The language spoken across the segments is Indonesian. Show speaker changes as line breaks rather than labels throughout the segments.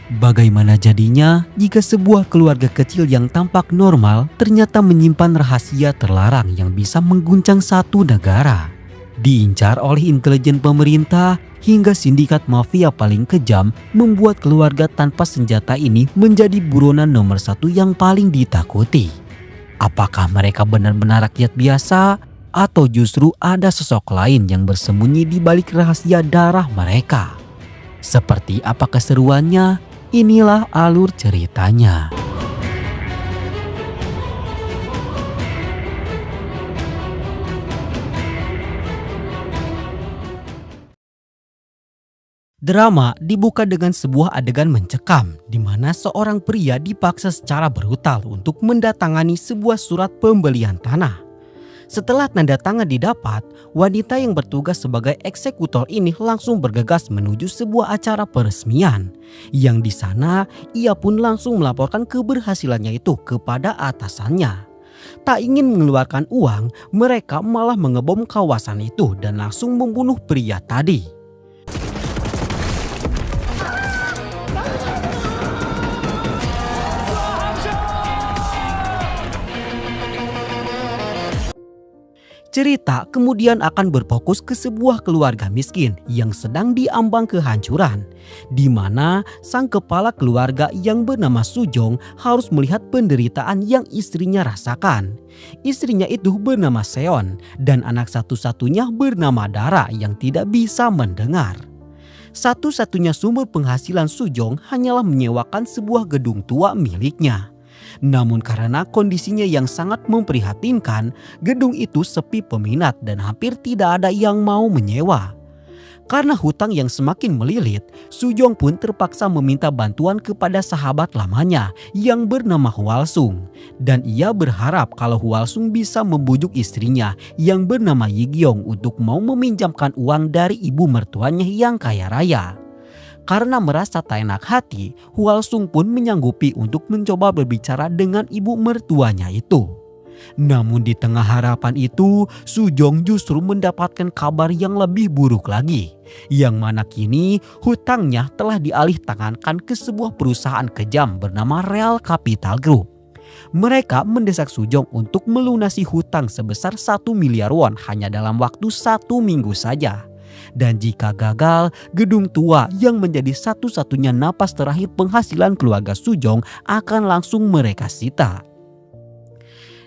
Bagaimana jadinya jika sebuah keluarga kecil yang tampak normal ternyata menyimpan rahasia terlarang yang bisa mengguncang satu negara? Diincar oleh intelijen pemerintah hingga sindikat mafia paling kejam membuat keluarga tanpa senjata ini menjadi buronan nomor satu yang paling ditakuti. Apakah mereka benar-benar rakyat biasa atau justru ada sosok lain yang bersembunyi di balik rahasia darah mereka? Seperti apa keseruannya? Inilah alur ceritanya. Drama dibuka dengan sebuah adegan mencekam di mana seorang pria dipaksa secara brutal untuk mendatangani sebuah surat pembelian tanah. Setelah tanda tangan didapat, wanita yang bertugas sebagai eksekutor ini langsung bergegas menuju sebuah acara peresmian. Yang di sana ia pun langsung melaporkan keberhasilannya itu kepada atasannya. Tak ingin mengeluarkan uang, mereka malah mengebom kawasan itu dan langsung membunuh pria tadi. Cerita kemudian akan berfokus ke sebuah keluarga miskin yang sedang diambang kehancuran, di mana sang kepala keluarga yang bernama Sujong harus melihat penderitaan yang istrinya rasakan. Istrinya itu bernama Seon dan anak satu-satunya bernama Dara yang tidak bisa mendengar. Satu-satunya sumber penghasilan Sujong hanyalah menyewakan sebuah gedung tua miliknya. Namun karena kondisinya yang sangat memprihatinkan, gedung itu sepi peminat dan hampir tidak ada yang mau menyewa. Karena hutang yang semakin melilit, Sujong pun terpaksa meminta bantuan kepada sahabat lamanya yang bernama Hwalsung. Dan ia berharap kalau Hwalsung bisa membujuk istrinya yang bernama Yigyong untuk mau meminjamkan uang dari ibu mertuanya yang kaya raya. Karena merasa tak enak hati, Hwalsung pun menyanggupi untuk mencoba berbicara dengan ibu mertuanya itu. Namun di tengah harapan itu, Sujong justru mendapatkan kabar yang lebih buruk lagi. Yang mana kini hutangnya telah dialih tangankan ke sebuah perusahaan kejam bernama Real Capital Group. Mereka mendesak Sujong untuk melunasi hutang sebesar 1 miliar won hanya dalam waktu 1 minggu saja. Dan jika gagal, gedung tua yang menjadi satu-satunya napas terakhir penghasilan keluarga Sujong akan langsung mereka sita.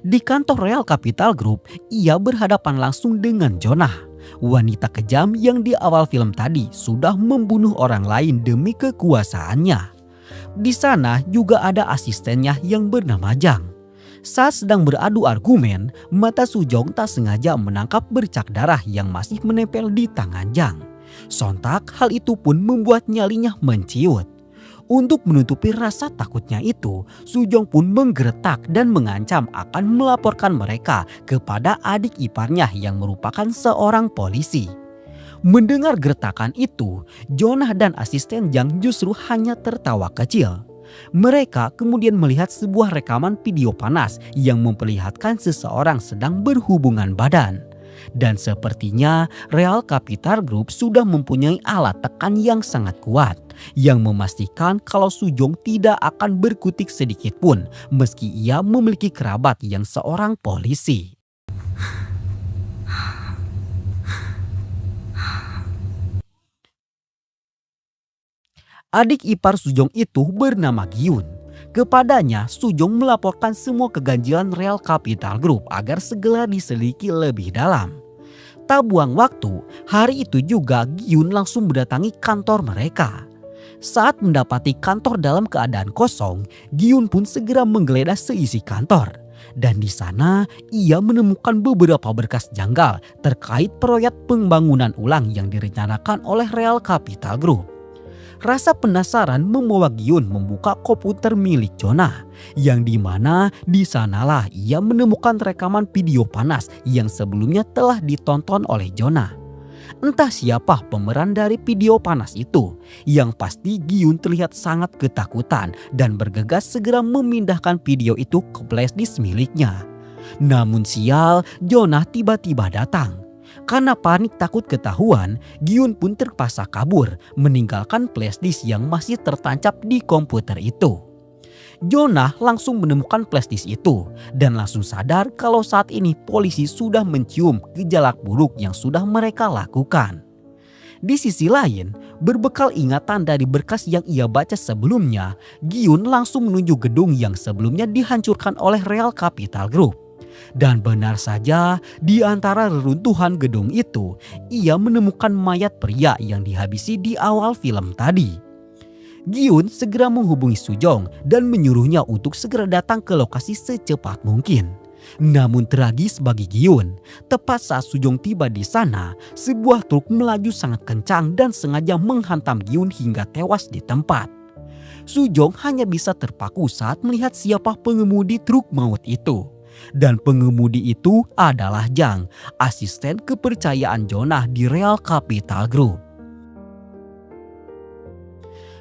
Di kantor Real Capital Group, ia berhadapan langsung dengan Jonah, wanita kejam yang di awal film tadi sudah membunuh orang lain demi kekuasaannya. Di sana juga ada asistennya yang bernama Jang. Saat sedang beradu argumen, mata Sujong tak sengaja menangkap bercak darah yang masih menempel di tangan Jang. Sontak hal itu pun membuat nyalinya menciut. Untuk menutupi rasa takutnya itu, Sujong pun menggeretak dan mengancam akan melaporkan mereka kepada adik iparnya yang merupakan seorang polisi. Mendengar geretakan itu, Jonah dan asisten Jang justru hanya tertawa kecil. Mereka kemudian melihat sebuah rekaman video panas yang memperlihatkan seseorang sedang berhubungan badan. Dan sepertinya Real Capital Group sudah mempunyai alat tekan yang sangat kuat yang memastikan kalau Sujong tidak akan berkutik sedikit pun meski ia memiliki kerabat yang seorang polisi. Adik ipar Sujong itu bernama Gyun. Kepadanya, Sujong melaporkan semua keganjilan Real Capital Group agar segera diselidiki lebih dalam. Tak buang waktu, hari itu juga Gyun langsung mendatangi kantor mereka. Saat mendapati kantor dalam keadaan kosong, Gyun pun segera menggeledah seisi kantor. Dan di sana ia menemukan beberapa berkas janggal terkait proyek pembangunan ulang yang direncanakan oleh Real Capital Group. Rasa penasaran membawa Gyun membuka komputer milik Jonah, yang dimana di sanalah ia menemukan rekaman video panas yang sebelumnya telah ditonton oleh Jonah. Entah siapa pemeran dari video panas itu, yang pasti Gyun terlihat sangat ketakutan dan bergegas segera memindahkan video itu ke flash disk miliknya. Namun sial, Jonah tiba-tiba datang. Karena panik takut ketahuan, Gyun pun terpaksa kabur, meninggalkan flashdisk yang masih tertancap di komputer itu. Jonah langsung menemukan flashdisk itu dan langsung sadar kalau saat ini polisi sudah mencium gejala buruk yang sudah mereka lakukan. Di sisi lain, berbekal ingatan dari berkas yang ia baca sebelumnya, Gyun langsung menuju gedung yang sebelumnya dihancurkan oleh Real Capital Group. Dan benar saja, di antara reruntuhan gedung itu, ia menemukan mayat pria yang dihabisi di awal film tadi. Gyun segera menghubungi Sujong dan menyuruhnya untuk segera datang ke lokasi secepat mungkin. Namun tragis bagi Gyun, tepat saat Sujong tiba di sana, sebuah truk melaju sangat kencang dan sengaja menghantam Gyun hingga tewas di tempat. Sujong hanya bisa terpaku saat melihat siapa pengemudi truk maut itu. Dan pengemudi itu adalah Jang, asisten kepercayaan Jonah di Real Capital Group.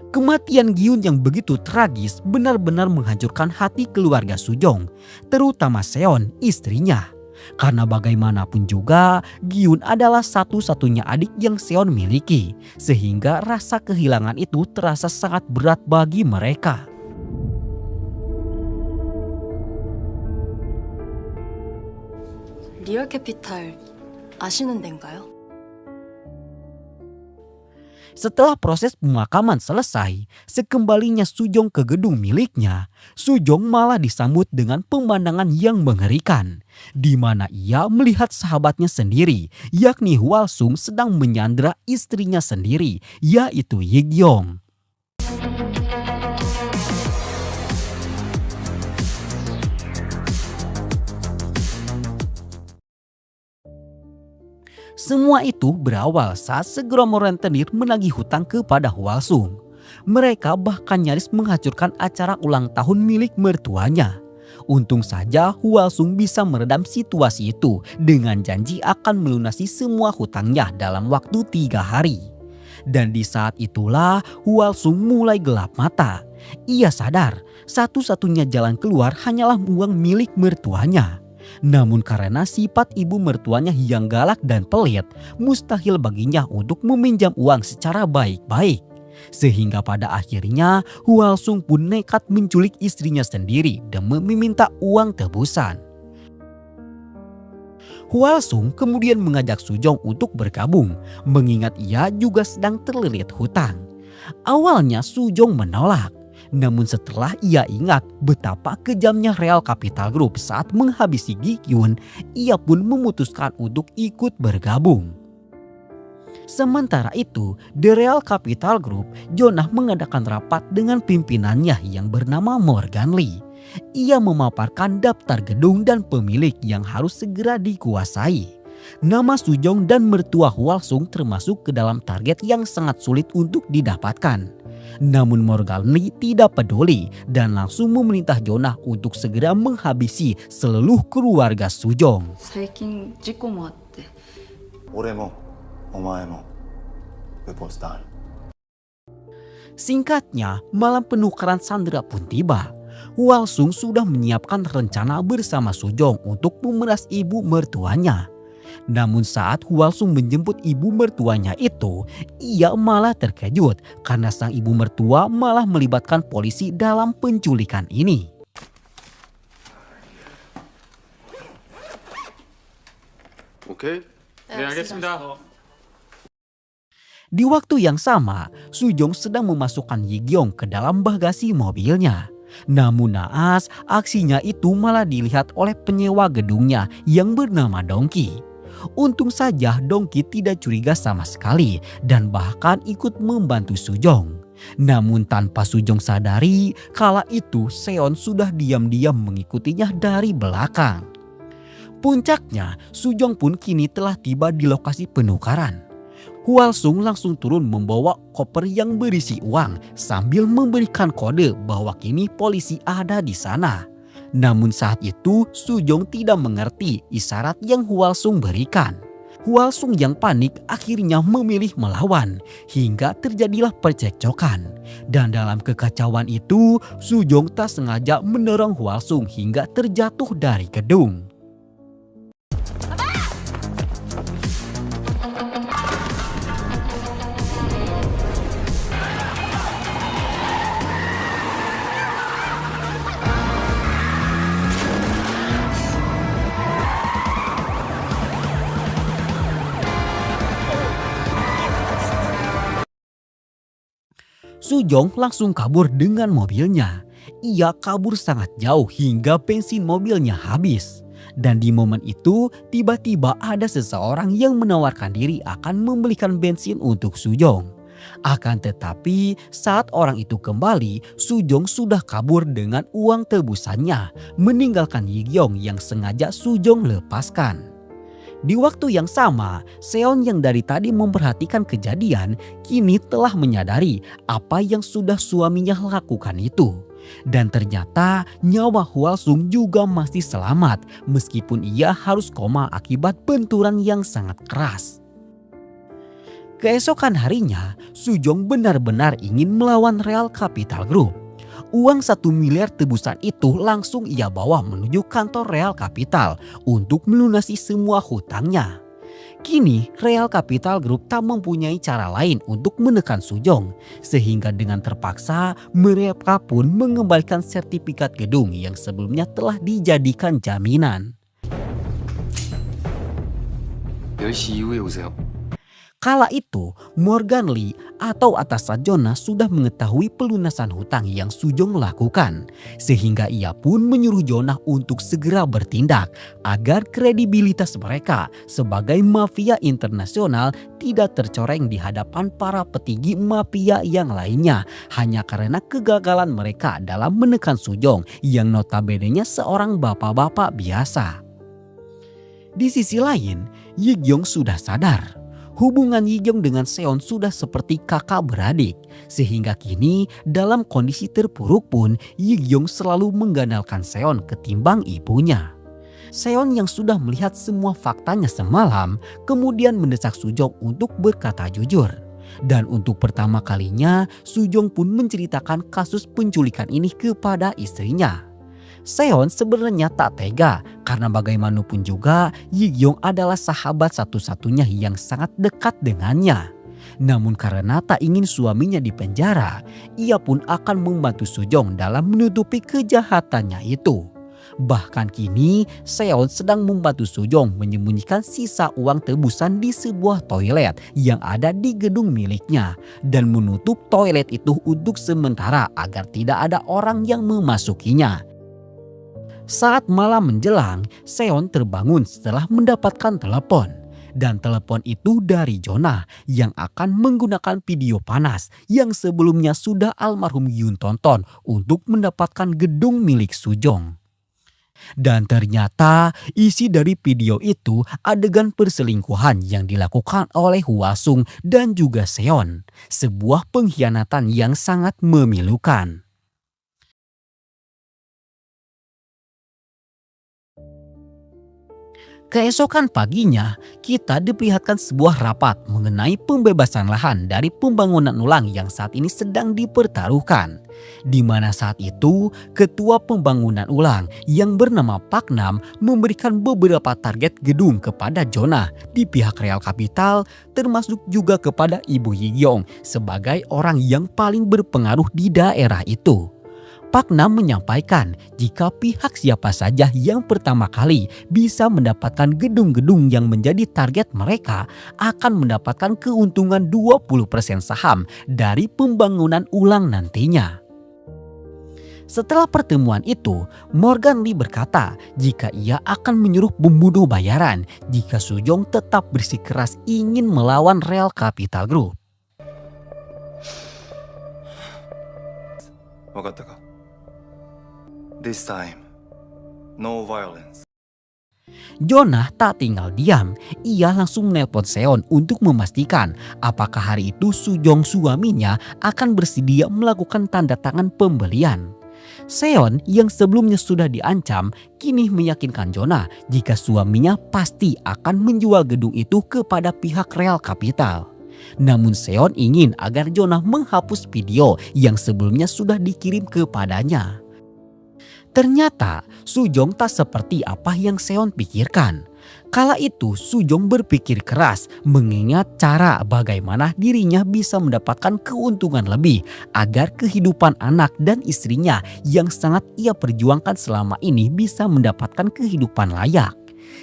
Kematian Gyun yang begitu tragis benar-benar menghancurkan hati keluarga Sujong, terutama Seon, istrinya. Karena bagaimanapun juga, Gyun adalah satu-satunya adik yang Seon miliki, sehingga rasa kehilangan itu terasa sangat berat bagi mereka.
리얼 캐피탈 아시는 데인가요?
Setelah proses pemakaman selesai, sekembalinya Sujong ke gedung miliknya, Sujong malah disambut dengan pemandangan yang mengerikan, di mana ia melihat sahabatnya sendiri, yakni Hwalsung sedang menyandra istrinya sendiri, yaitu Yigyeong. Semua itu berawal saat segerombol rentenir menagih hutang kepada Hwalsung. Mereka bahkan nyaris menghancurkan acara ulang tahun milik mertuanya. Untung saja Hwalsung bisa meredam situasi itu dengan janji akan melunasi semua hutangnya dalam waktu 3 hari. Dan di saat itulah Hwalsung mulai gelap mata. Ia sadar satu-satunya jalan keluar hanyalah uang milik mertuanya. Namun karena sifat ibu mertuanya yang galak dan pelit, mustahil baginya untuk meminjam uang secara baik-baik. Sehingga pada akhirnya Hwalsung pun nekat menculik istrinya sendiri dan meminta uang tebusan. Hwalsung kemudian mengajak Sujong untuk bergabung, mengingat ia juga sedang terlilit hutang. Awalnya Sujong menolak. Namun setelah ia ingat betapa kejamnya Real Capital Group saat menghabisi Gi-kyun, ia pun memutuskan untuk ikut bergabung. Sementara itu, di Real Capital Group, Jonah mengadakan rapat dengan pimpinannya yang bernama Morgan Lee. Ia memaparkan daftar gedung dan pemilik yang harus segera dikuasai. Nama Sujong dan mertua Hwalsung termasuk ke dalam target yang sangat sulit untuk didapatkan. Namun Morgan Lee tidak peduli dan langsung memerintah Jonah untuk segera menghabisi seluruh keluarga Sujong.
最近事故もあって。
俺もお前もウポスター。
Singkatnya, malam penukaran sandera pun tiba. Hwalsung sudah menyiapkan rencana bersama Sujong untuk memeras ibu mertuanya. Namun saat Hwalsung menjemput ibu mertuanya itu, ia malah terkejut karena sang ibu mertua malah melibatkan polisi dalam penculikan ini.
오케이. 네, 알겠습니다.
Di waktu yang sama, Sujong sedang memasukkan Yigyeong ke dalam bagasi mobilnya. Namun naas, aksinya itu malah dilihat oleh penyewa gedungnya yang bernama Dongki. Untung saja Dongki tidak curiga sama sekali dan bahkan ikut membantu Sujong. Namun tanpa Sujong sadari, kala itu Seon sudah diam-diam mengikutinya dari belakang. Puncaknya, Sujong pun kini telah tiba di lokasi penukaran. Hwalsung langsung turun membawa koper yang berisi uang sambil memberikan kode bahwa kini polisi ada di sana. Namun saat itu Sujong tidak mengerti isyarat yang Hwalsung berikan. Hwalsung yang panik akhirnya memilih melawan hingga terjadilah percekcokan. Dan dalam kekacauan itu Sujong tak sengaja mendorong Hwalsung hingga terjatuh dari gedung. Sujong langsung kabur dengan mobilnya. Ia kabur sangat jauh hingga bensin mobilnya habis. Dan di momen itu tiba-tiba ada seseorang yang menawarkan diri akan membelikan bensin untuk Sujong. Akan tetapi saat orang itu kembali, Sujong sudah kabur dengan uang tebusannya, meninggalkan Yigyong yang sengaja Sujong lepaskan. Di waktu yang sama, Seon yang dari tadi memperhatikan kejadian kini telah menyadari apa yang sudah suaminya lakukan itu. Dan ternyata nyawa Hwasung juga masih selamat meskipun ia harus koma akibat benturan yang sangat keras. Keesokan harinya, Sujong benar-benar ingin melawan Real Capital Group. Uang 1 miliar tebusan itu langsung ia bawa menuju kantor Real Capital untuk melunasi semua hutangnya. Kini Real Capital Group tak mempunyai cara lain untuk menekan Sujong, sehingga dengan terpaksa mereka pun mengembalikan sertifikat gedung yang sebelumnya telah dijadikan jaminan.
10시 이후에 오세요.
Kala itu, Morgan Lee atau atasan Jonah sudah mengetahui pelunasan hutang yang Sujong lakukan. Sehingga ia pun menyuruh Jonah untuk segera bertindak agar kredibilitas mereka sebagai mafia internasional tidak tercoreng di hadapan para petinggi mafia yang lainnya. Hanya karena kegagalan mereka dalam menekan Sujong yang notabene-nya seorang bapak-bapak biasa. Di sisi lain, Yigyong sudah sadar. Hubungan Yigyong dengan Seon sudah seperti kakak beradik. Sehingga kini dalam kondisi terpuruk pun Yigyong selalu mengandalkan Seon ketimbang ibunya. Seon yang sudah melihat semua faktanya semalam kemudian mendesak Sujong untuk berkata jujur. Dan untuk pertama kalinya Sujong pun menceritakan kasus penculikan ini kepada istrinya. Seon sebenarnya tak tega karena bagaimanapun juga Yigyong adalah sahabat satu-satunya yang sangat dekat dengannya. Namun karena tak ingin suaminya dipenjara, ia pun akan membantu Sujong dalam menutupi kejahatannya itu. Bahkan kini Seon sedang membantu Sujong menyembunyikan sisa uang tebusan di sebuah toilet yang ada di gedung miliknya dan menutup toilet itu untuk sementara agar tidak ada orang yang memasukinya. Saat malam menjelang, Seon terbangun setelah mendapatkan telepon. Dan telepon itu dari Jonah yang akan menggunakan video panas yang sebelumnya sudah almarhum Yoon tonton untuk mendapatkan gedung milik Sujong. Dan ternyata isi dari video itu adegan perselingkuhan yang dilakukan oleh Hwasung dan juga Seon. Sebuah pengkhianatan yang sangat memilukan. Keesokan paginya, kita diperlihatkan sebuah rapat mengenai pembebasan lahan dari pembangunan ulang yang saat ini sedang dipertaruhkan. Di mana saat itu, ketua pembangunan ulang yang bernama Pak Nam memberikan beberapa target gedung kepada Jonah di pihak Real Capital, termasuk juga kepada Ibu Yigyong sebagai orang yang paling berpengaruh di daerah itu. Pak Nam menyampaikan jika pihak siapa saja yang pertama kali bisa mendapatkan gedung-gedung yang menjadi target mereka akan mendapatkan keuntungan 20% saham dari pembangunan ulang nantinya. Setelah pertemuan itu, Morgan Lee berkata jika ia akan menyuruh pembunuh bayaran jika Sujong tetap bersikeras ingin melawan Real Capital Group.
分かったか This time, no violence.
Jonah tak tinggal diam, ia langsung menelpon Seon untuk memastikan apakah hari itu Sujong suaminya akan bersedia melakukan tanda tangan pembelian. Seon yang sebelumnya sudah diancam kini meyakinkan Jonah jika suaminya pasti akan menjual gedung itu kepada pihak Real Capital. Namun Seon ingin agar Jonah menghapus video yang sebelumnya sudah dikirim kepadanya. Ternyata Sujong tak seperti apa yang Seon pikirkan. Kala itu Sujong berpikir keras mengingat cara bagaimana dirinya bisa mendapatkan keuntungan lebih agar kehidupan anak dan istrinya yang sangat ia perjuangkan selama ini bisa mendapatkan kehidupan layak.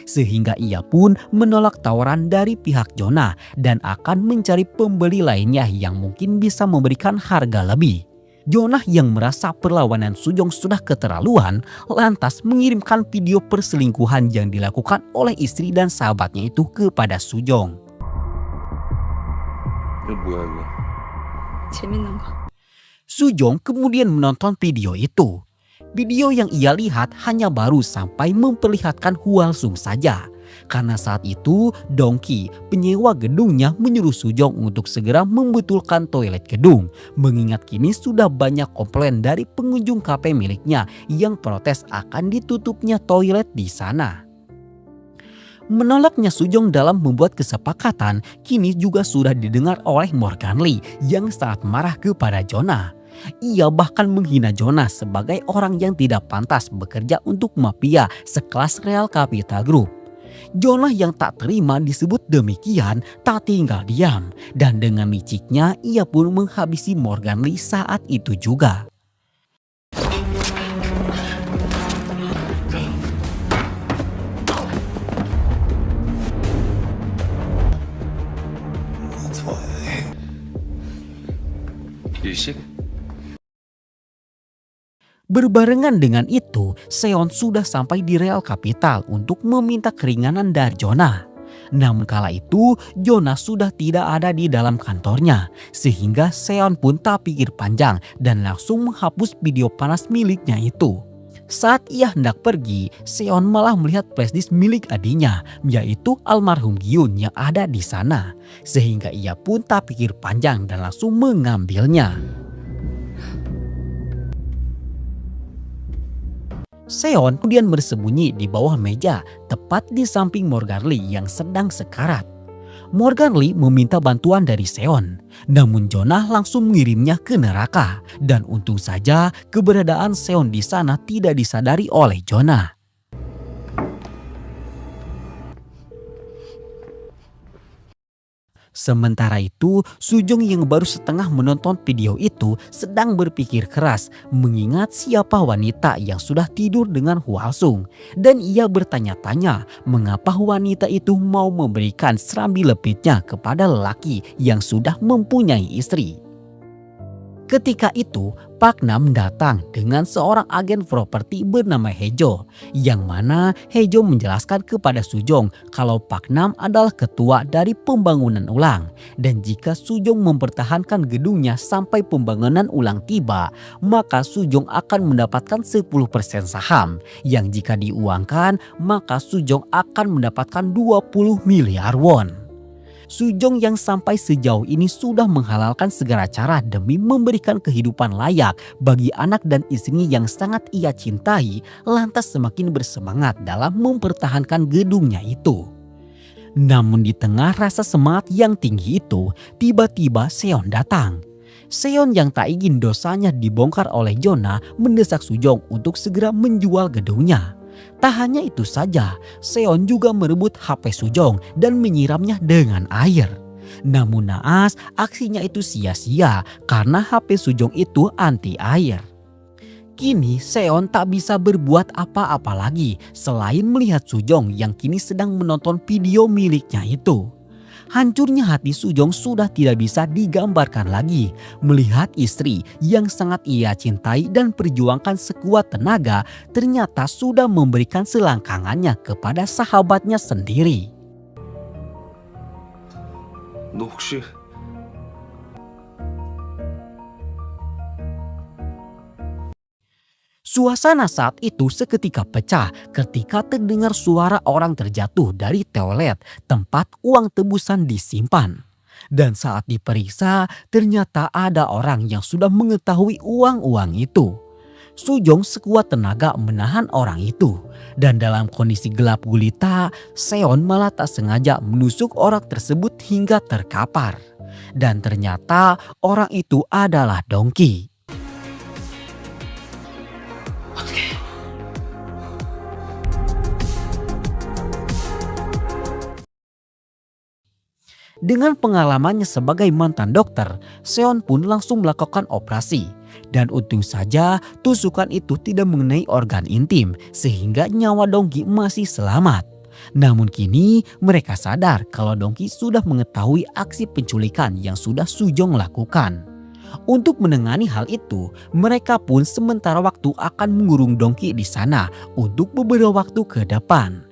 sehingga ia pun menolak tawaran dari pihak Jonah dan akan mencari pembeli lainnya yang mungkin bisa memberikan harga lebih. Jonah yang merasa perlawanan Sujong sudah keterlaluan lantas mengirimkan video perselingkuhan yang dilakukan oleh istri dan sahabatnya itu kepada Sujong.
이거 뭐야 이거?
재밌는 거.
Sujong kemudian menonton video itu. Video yang ia lihat hanya baru sampai memperlihatkan Hwalsung saja. Karena saat itu Dongki, penyewa gedungnya, menyuruh Sujong untuk segera membetulkan toilet gedung. Mengingat kini sudah banyak komplain dari pengunjung kafe miliknya yang protes akan ditutupnya toilet di sana. Menolaknya Sujong dalam membuat kesepakatan kini juga sudah didengar oleh Morgan Lee yang sangat marah kepada Jonah. Ia bahkan menghina Jonah sebagai orang yang tidak pantas bekerja untuk mafia sekelas Real Capital Group. Jonah yang tak terima disebut demikian tak tinggal diam dan dengan liciknya ia pun menghabisi Morgan Lee saat itu juga.
일식?
Berbarengan dengan itu, Seon sudah sampai di Real Capital untuk meminta keringanan dari Jonah. Namun kala itu, Jonah sudah tidak ada di dalam kantornya, sehingga Seon pun tak pikir panjang dan langsung menghapus video panas miliknya itu. Saat ia hendak pergi, Seon malah melihat flashdisk milik adiknya, yaitu almarhum Gyun yang ada di sana. Sehingga ia pun tak pikir panjang dan langsung mengambilnya. Seon kemudian bersembunyi di bawah meja, tepat di samping Morgan Lee yang sedang sekarat. Morgan Lee meminta bantuan dari Seon, namun Jonah langsung mengirimnya ke neraka. Dan untung saja keberadaan Seon di sana tidak disadari oleh Jonah. Sementara itu, Sujong yang baru setengah menonton video itu sedang berpikir keras mengingat siapa wanita yang sudah tidur dengan Hwalsung. Dan ia bertanya-tanya mengapa wanita itu mau memberikan serambi lepitnya kepada lelaki yang sudah mempunyai istri. Ketika itu, Pak Nam datang dengan seorang agen properti bernama Hejo, yang mana Hejo menjelaskan kepada Sujong kalau Pak Nam adalah ketua dari pembangunan ulang, dan jika Sujong mempertahankan gedungnya sampai pembangunan ulang tiba, maka Sujong akan mendapatkan 10% saham, yang jika diuangkan maka Sujong akan mendapatkan 20 miliar won. Sujong yang sampai sejauh ini sudah menghalalkan segala cara demi memberikan kehidupan layak bagi anak dan istrinya yang sangat ia cintai, lantas semakin bersemangat dalam mempertahankan gedungnya itu. Namun di tengah rasa semangat yang tinggi itu, tiba-tiba Seon datang. Seon yang tak ingin dosanya dibongkar oleh Jonah mendesak Sujong untuk segera menjual gedungnya. Tak hanya itu saja, Seon juga merebut HP Sujong dan menyiramnya dengan air. Namun naas, aksinya itu sia-sia karena HP Sujong itu anti air. Kini Seon tak bisa berbuat apa-apa lagi selain melihat Sujong yang kini sedang menonton video miliknya itu. Hancurnya hati Sujong sudah tidak bisa digambarkan lagi melihat istri yang sangat ia cintai dan perjuangkan sekuat tenaga ternyata sudah memberikan selangkangannya kepada sahabatnya sendiri.
너 혹시
Suasana saat itu seketika pecah ketika terdengar suara orang terjatuh dari toilet tempat uang tebusan disimpan. Dan saat diperiksa ternyata ada orang yang sudah mengetahui uang-uang itu. Sujong sekuat tenaga menahan orang itu. Dan dalam kondisi gelap gulita, Seon malah tak sengaja menusuk orang tersebut hingga terkapar. Dan ternyata orang itu adalah Dongki. Dengan pengalamannya sebagai mantan dokter, Seon pun langsung melakukan operasi. Dan untung saja tusukan itu tidak mengenai organ intim sehingga nyawa Dongki masih selamat. Namun kini mereka sadar kalau Dongki sudah mengetahui aksi penculikan yang sudah Sujong lakukan. Untuk menangani hal itu, mereka pun sementara waktu akan mengurung Dongki di sana untuk beberapa waktu ke depan.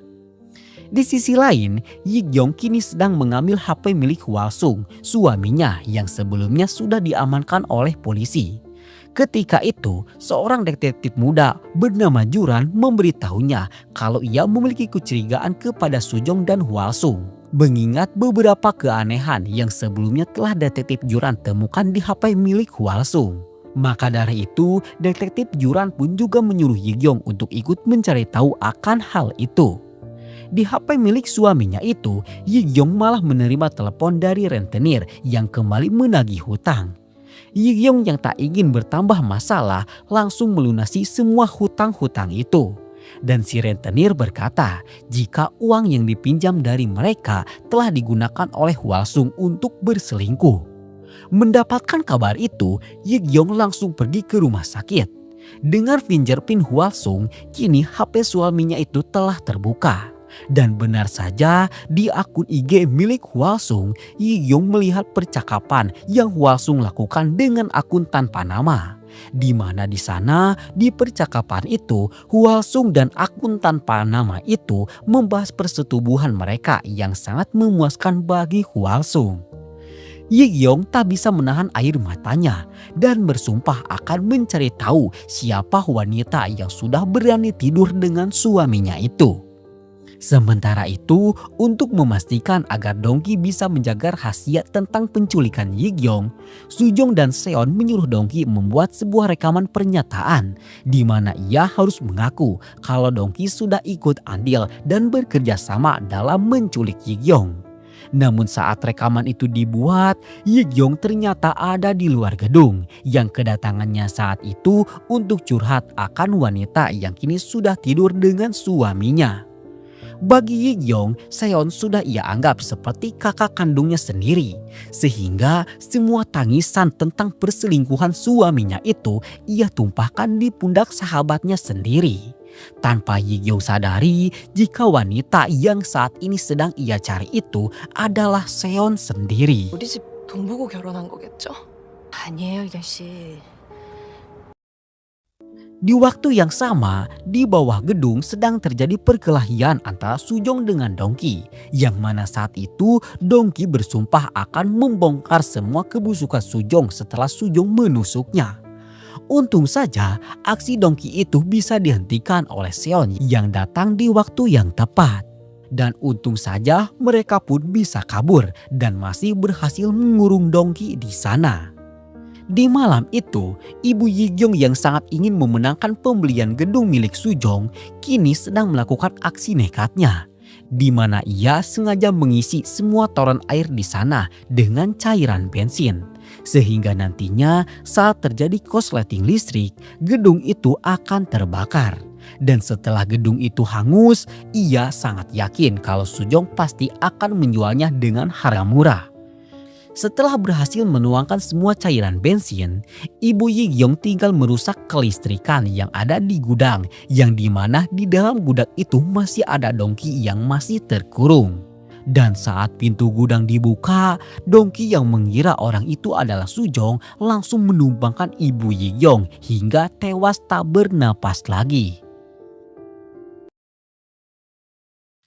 Di sisi lain, Yigyong kini sedang mengambil HP milik Hwasung, suaminya yang sebelumnya sudah diamankan oleh polisi. Ketika itu, seorang detektif muda bernama Juran memberitahunya kalau ia memiliki kecurigaan kepada Sujong dan Hwasung. Mengingat beberapa keanehan yang sebelumnya telah detektif Juran temukan di HP milik Hwasung. Maka dari itu, detektif Juran pun juga menyuruh Yigyong untuk ikut mencari tahu akan hal itu. Di HP milik suaminya itu, Yigyong malah menerima telepon dari rentenir yang kembali menagih hutang. Yigyong yang tak ingin bertambah masalah langsung melunasi semua hutang-hutang itu. Dan si rentenir berkata jika uang yang dipinjam dari mereka telah digunakan oleh Hwasung untuk berselingkuh. Mendapatkan kabar itu, Yigyong langsung pergi ke rumah sakit. Dengar fingerprint Hwasung, kini HP suaminya itu telah terbuka. Dan benar saja di akun IG milik Hwasung, Yigyong melihat percakapan yang Hwasung lakukan dengan akun tanpa nama. Di mana di sana di percakapan itu Hwasung dan akun tanpa nama itu membahas persetubuhan mereka yang sangat memuaskan bagi Hwasung. Yigyong tak bisa menahan air matanya dan bersumpah akan mencari tahu siapa wanita yang sudah berani tidur dengan suaminya itu. Sementara itu, untuk memastikan agar Dongki bisa menjaga rahasia tentang penculikan Yigyong, Sujong dan Seon menyuruh Dongki membuat sebuah rekaman pernyataan di mana ia harus mengaku kalau Dongki sudah ikut andil dan bekerja sama dalam menculik Yigyong. Namun saat rekaman itu dibuat, Yigyong ternyata ada di luar gedung yang kedatangannya saat itu untuk curhat akan wanita yang kini sudah tidur dengan suaminya. Bagi Yigyong, Seon sudah ia anggap seperti kakak kandungnya sendiri. Sehingga semua tangisan tentang perselingkuhan suaminya itu ia tumpahkan di pundak sahabatnya sendiri. Tanpa Yigyong sadari jika wanita yang saat ini sedang ia cari itu adalah Seon sendiri.
우리 집 돈 보고 결혼한 거겠죠? 아니에요, 이경 씨.
Di waktu yang sama, di bawah gedung sedang terjadi perkelahian antara Sujong dengan Dongki. Yang mana saat itu Dongki bersumpah akan membongkar semua kebusukan Sujong setelah Sujong menusuknya. Untung saja aksi Dongki itu bisa dihentikan oleh Seon yang datang di waktu yang tepat. Dan untung saja mereka pun bisa kabur dan masih berhasil mengurung Dongki di sana. Di malam itu, Ibu Yigyong yang sangat ingin memenangkan pembelian gedung milik Sujong kini sedang melakukan aksi nekatnya, di mana ia sengaja mengisi semua toren air di sana dengan cairan bensin. Sehingga nantinya saat terjadi korsleting listrik, gedung itu akan terbakar. Dan setelah gedung itu hangus, ia sangat yakin kalau Sujong pasti akan menjualnya dengan harga murah. Setelah berhasil menuangkan semua cairan bensin, Ibu Yigyong tinggal merusak kelistrikan yang ada di gudang, yang dimana di dalam gudang itu masih ada Dongki yang masih terkurung. Dan saat pintu gudang dibuka, Dongki yang mengira orang itu adalah Sujong langsung menumbangkan Ibu Yigyong hingga tewas tak bernapas lagi.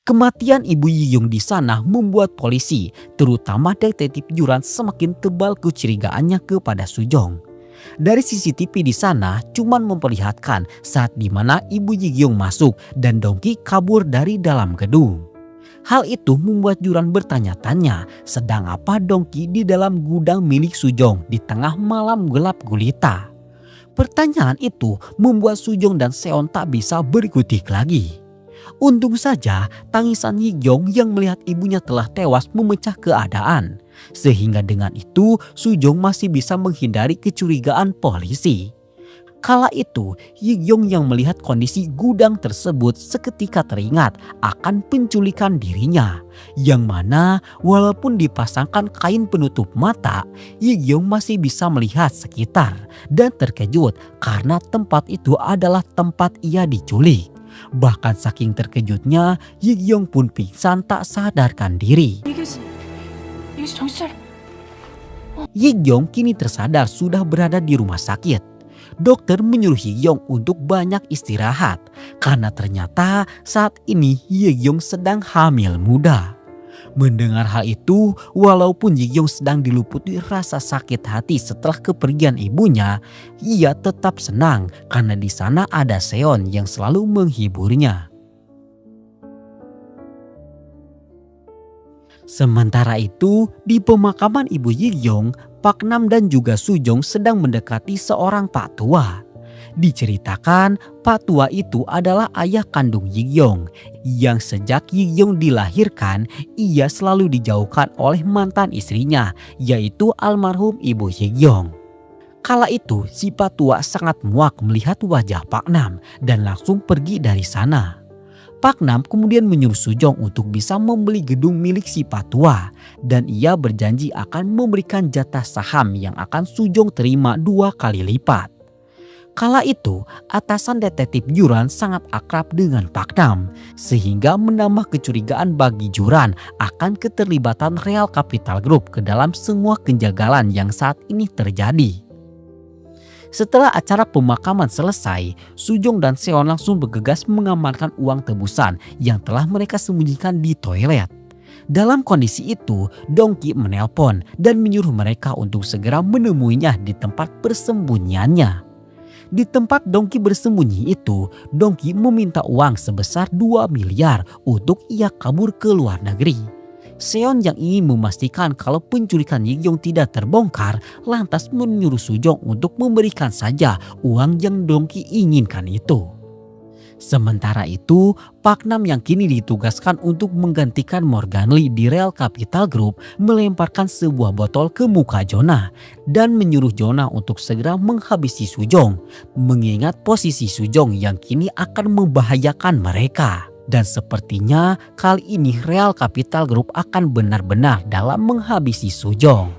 Kematian Ibu Yigyong di sana membuat polisi, terutama detektif Juran, semakin tebal kecurigaannya kepada Sujong. Dari CCTV di sana cuman memperlihatkan saat dimana Ibu Yigyong masuk dan Dongki kabur dari dalam gedung. Hal itu membuat Juran bertanya-tanya sedang apa Dongki di dalam gudang milik Sujong di tengah malam gelap gulita. Pertanyaan itu membuat Sujong dan Seon tak bisa berkutik lagi. Untung saja tangisan Yigyong yang melihat ibunya telah tewas memecah keadaan. Sehingga dengan itu Sujong masih bisa menghindari kecurigaan polisi. Kala itu Yigyong yang melihat kondisi gudang tersebut seketika teringat akan penculikan dirinya. Yang mana walaupun dipasangkan kain penutup mata, Yigyong masih bisa melihat sekitar. Dan terkejut karena tempat itu adalah tempat ia diculik. Bahkan saking terkejutnya, Yi-gyong pun pingsan tak sadarkan diri.
이게 정신 차려.
Yi-gyong kini tersadar sudah berada di rumah sakit. Dokter menyuruh Yi-gyong untuk banyak istirahat karena ternyata saat ini Yi-gyong sedang hamil muda. Mendengar hal itu, walaupun Yi-gyong sedang diluputi rasa sakit hati setelah kepergian ibunya, ia tetap senang karena di sana ada Seon yang selalu menghiburnya. Sementara itu, di pemakaman ibu Yi-gyong, Pak Nam dan juga Sujong sedang mendekati seorang Pak Tua. Diceritakan Pak Tua itu adalah ayah kandung Yi-gyong yang sejak Yi-gyong dilahirkan ia selalu dijauhkan oleh mantan istrinya yaitu almarhum ibu Yi-gyong. Kala itu si Pak Tua sangat muak melihat wajah Pak Nam dan langsung pergi dari sana. Pak Nam kemudian menyuruh Sujong untuk bisa membeli gedung milik si Pak Tua dan ia berjanji akan memberikan jatah saham yang akan Sujong terima 2 kali lipat. Kala itu, atasan detektif Juran sangat akrab dengan Pak Nam, sehingga menambah kecurigaan bagi Juran akan keterlibatan Real Capital Group ke dalam semua kejanggalan yang saat ini terjadi. Setelah acara pemakaman selesai, Sujong dan Seon langsung bergegas mengamankan uang tebusan yang telah mereka sembunyikan di toilet. Dalam kondisi itu, Dongki menelpon dan menyuruh mereka untuk segera menemuinya di tempat persembunyiannya. Di tempat Dongki bersembunyi itu, Dongki meminta uang sebesar 2 miliar untuk ia kabur ke luar negeri. Seon yang ingin memastikan kalau penculikan Yi-gyong tidak terbongkar, lantas menyuruh Sujong untuk memberikan saja uang yang Dongki inginkan itu. Sementara itu, Pak Nam yang kini ditugaskan untuk menggantikan Morgan Lee di Real Capital Group melemparkan sebuah botol ke muka Jonah dan menyuruh Jonah untuk segera menghabisi Sujong, mengingat posisi Sujong yang kini akan membahayakan mereka. Dan sepertinya kali ini Real Capital Group akan benar-benar dalam menghabisi Sujong.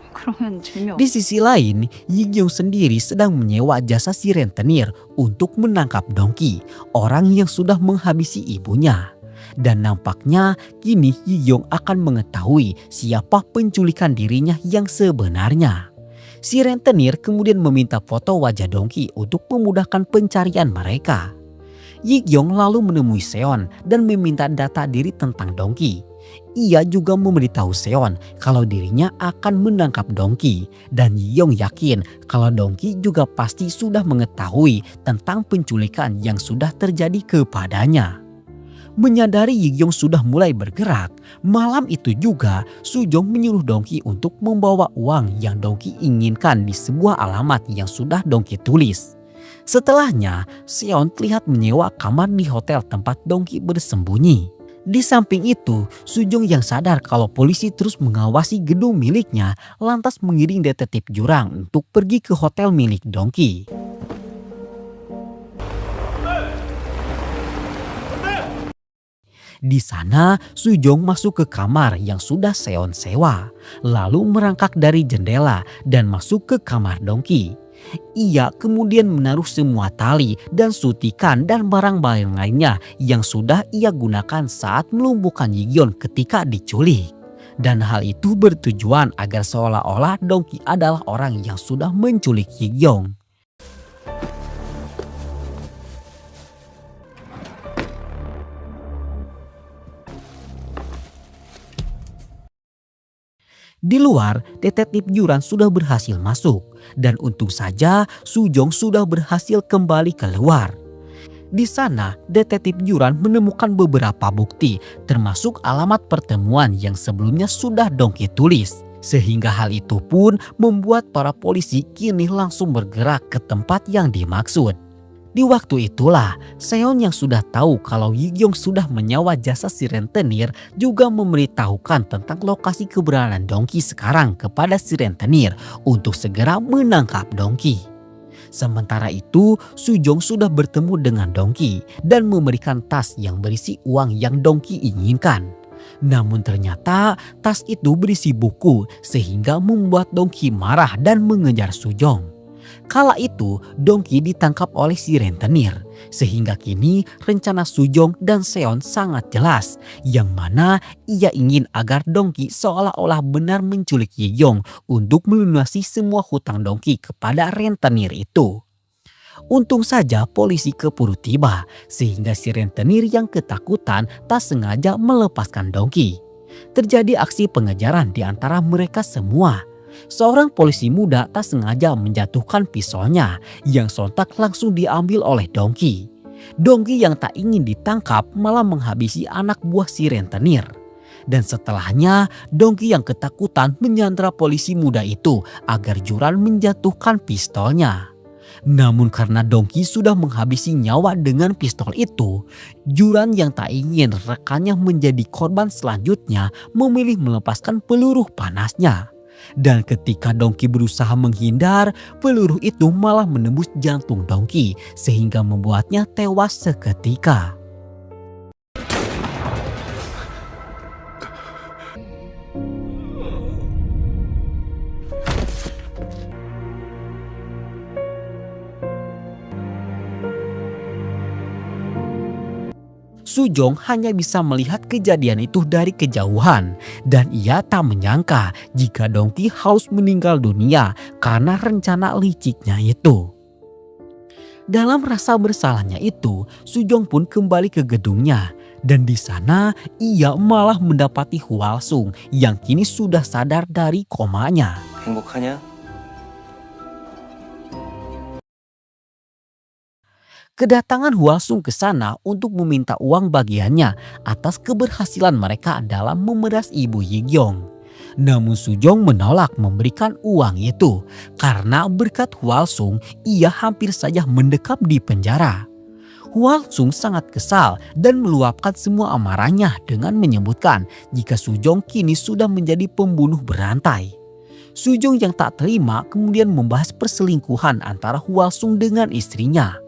그러면 재미없어.
Di sisi lain, Yi-gyong sendiri sedang menyewa jasa si rentenir untuk menangkap Dongki, orang yang sudah menghabisi ibunya. Dan nampaknya kini Yi-gyong akan mengetahui siapa penculikan dirinya yang sebenarnya. Si rentenir kemudian meminta foto wajah Dongki untuk memudahkan pencarian mereka. Yi-gyong lalu menemui Seon dan meminta data diri tentang Dongki. Ia juga memberitahu Seon kalau dirinya akan menangkap Dongki dan Yi-gyong yakin kalau Dongki juga pasti sudah mengetahui tentang penculikan yang sudah terjadi kepadanya. Menyadari Yi-gyong sudah mulai bergerak, malam itu juga Sujong menyuruh Dongki untuk membawa uang yang Dongki inginkan di sebuah alamat yang sudah Dongki tulis. Setelahnya, Seon terlihat menyewa kamar di hotel tempat Dongki bersembunyi. Di samping itu, Sujong yang sadar kalau polisi terus mengawasi gedung miliknya lantas mengiring detektif Jurang untuk pergi ke hotel milik Dongki. Di sana, Sujong masuk ke kamar yang sudah Seon sewa, lalu merangkak dari jendela dan masuk ke kamar Dongki. Ia kemudian menaruh semua tali dan sutikan dan barang-barang lainnya yang sudah ia gunakan saat melumpuhkan Yi-gyong ketika diculik. Dan hal itu bertujuan agar seolah-olah Dongki adalah orang yang sudah menculik Yi-gyong. Di luar, detektif Juran sudah berhasil masuk dan untung saja Sujong sudah berhasil kembali keluar. Di sana, detektif Juran menemukan beberapa bukti termasuk alamat pertemuan yang sebelumnya sudah Dongki tulis. Sehingga hal itu pun membuat para polisi kini langsung bergerak ke tempat yang dimaksud. Di waktu itulah, Seon yang sudah tahu kalau Yi-gyong sudah menyewa jasa si rentenir juga memberitahukan tentang lokasi keberadaan Dongki sekarang kepada si rentenir untuk segera menangkap Dongki. Sementara itu, Sujong sudah bertemu dengan Dongki dan memberikan tas yang berisi uang yang Dongki inginkan. Namun ternyata tas itu berisi buku sehingga membuat Dongki marah dan mengejar Sujong. Kala itu Dongki ditangkap oleh si rentenir. Sehingga kini rencana Sujong dan Seon sangat jelas. Yang mana ia ingin agar Dongki seolah-olah benar menculik Yiyong untuk melunasi semua hutang Dongki kepada rentenir itu. Untung saja polisi keburu tiba sehingga si rentenir yang ketakutan tak sengaja melepaskan Dongki. Terjadi aksi pengejaran di antara mereka semua. Seorang polisi muda tak sengaja menjatuhkan pistolnya yang sontak langsung diambil oleh Dongki. Dongki yang tak ingin ditangkap malah menghabisi anak buah si rentenir. Dan setelahnya Dongki yang ketakutan menyandra polisi muda itu agar Juran menjatuhkan pistolnya. Namun karena Dongki sudah menghabisi nyawa dengan pistol itu, Juran yang tak ingin rekannya menjadi korban selanjutnya memilih melepaskan peluru panasnya. Dan ketika Dongki berusaha menghindar, peluru itu malah menembus jantung Dongki sehingga membuatnya tewas seketika. Sujong hanya bisa melihat kejadian itu dari kejauhan dan ia tak menyangka jika Dongki harus meninggal dunia karena rencana liciknya itu. Dalam rasa bersalahnya itu, Sujong pun kembali ke gedungnya dan di sana ia malah mendapati Hwalsung yang kini sudah sadar dari komanya.
행복하냐?
Kedatangan Hwalsung ke sana untuk meminta uang bagiannya atas keberhasilan mereka dalam memeras ibu Yiyong. Namun Sujong menolak memberikan uang itu karena berkat Hwalsung ia hampir saja mendekam di penjara. Hwalsung sangat kesal dan meluapkan semua amarahnya dengan menyebutkan jika Sujong kini sudah menjadi pembunuh berantai. Sujong yang tak terima kemudian membahas perselingkuhan antara Hwalsung dengan istrinya.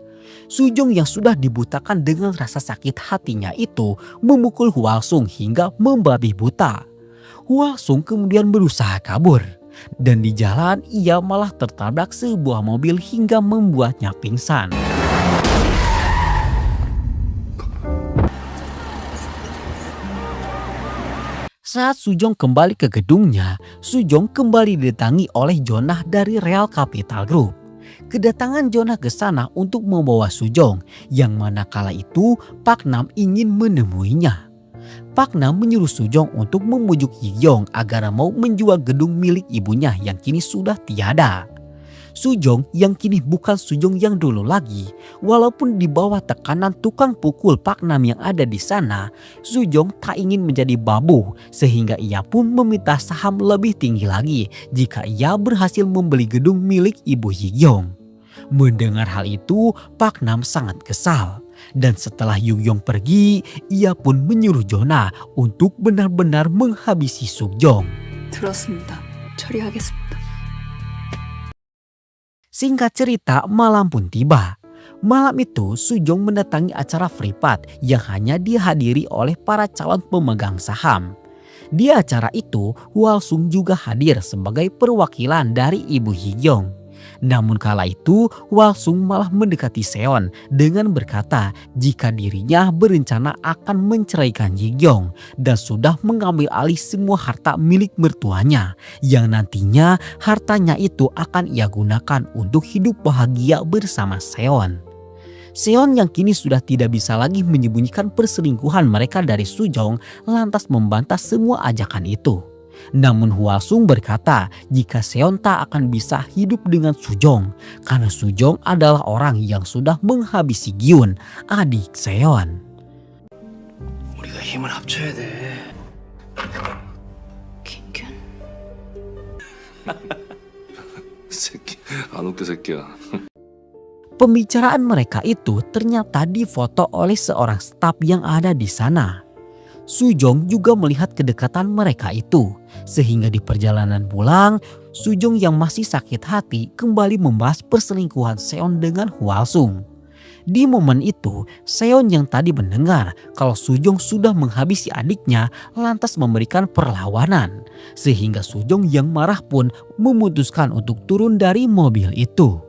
Sujong yang sudah dibutakan dengan rasa sakit hatinya itu memukul Hwalsung hingga membabi buta. Hwalsung kemudian berusaha kabur dan di jalan ia malah tertabrak sebuah mobil hingga membuatnya pingsan. Saat Sujong kembali ke gedungnya, Sujong kembali didatangi oleh Jonah dari Real Capital Group. Kedatangan Jonah ke sana untuk membawa Sujong, yang mana kala itu Pak Nam ingin menemuinya. Pak Nam menyuruh Sujong untuk membujuk Yiyong agar mau menjual gedung milik ibunya yang kini sudah tiada. Sujong yang kini bukan Sujong yang dulu lagi, walaupun di bawah tekanan tukang pukul Pak Nam yang ada di sana, Sujong tak ingin menjadi babu sehingga ia pun meminta saham lebih tinggi lagi jika ia berhasil membeli gedung milik ibu Yiyong. Mendengar hal itu, Pak Nam sangat kesal. Dan setelah Yuyong pergi, ia pun menyuruh Jonah untuk benar-benar menghabisi Sujong.
들었습니다. 처리하겠습니다.
Singkat cerita, malam pun tiba. Malam itu Sujong mendatangi acara Fripat yang hanya dihadiri oleh para calon pemegang saham. Di acara itu, Hwalsung juga hadir sebagai perwakilan dari ibu Yiyong. Namun kala itu Hwalsung malah mendekati Seon dengan berkata jika dirinya berencana akan menceraikan Yiyong dan sudah mengambil alih semua harta milik mertuanya yang nantinya hartanya itu akan ia gunakan untuk hidup bahagia bersama Seon. Seon yang kini sudah tidak bisa lagi menyembunyikan perselingkuhan mereka dari Sujong lantas membantah semua ajakan itu. Namun Hwalsung berkata jika Seon tak akan bisa hidup dengan Sujong karena Sujong adalah orang yang sudah menghabisi Gyun, adik Seon.
우리가 힘을 합쳐야 돼.
김균.
새끼 안 웃겨 새끼야.
Pembicaraan mereka itu ternyata difoto oleh seorang staf yang ada di sana. Sujong juga melihat kedekatan mereka itu, sehingga di perjalanan pulang, Sujong yang masih sakit hati kembali membahas perselingkuhan Seon dengan Hwalsung. Di momen itu, Seon yang tadi mendengar kalau Sujong sudah menghabisi adiknya lantas memberikan perlawanan, sehingga Sujong yang marah pun memutuskan untuk turun dari mobil itu.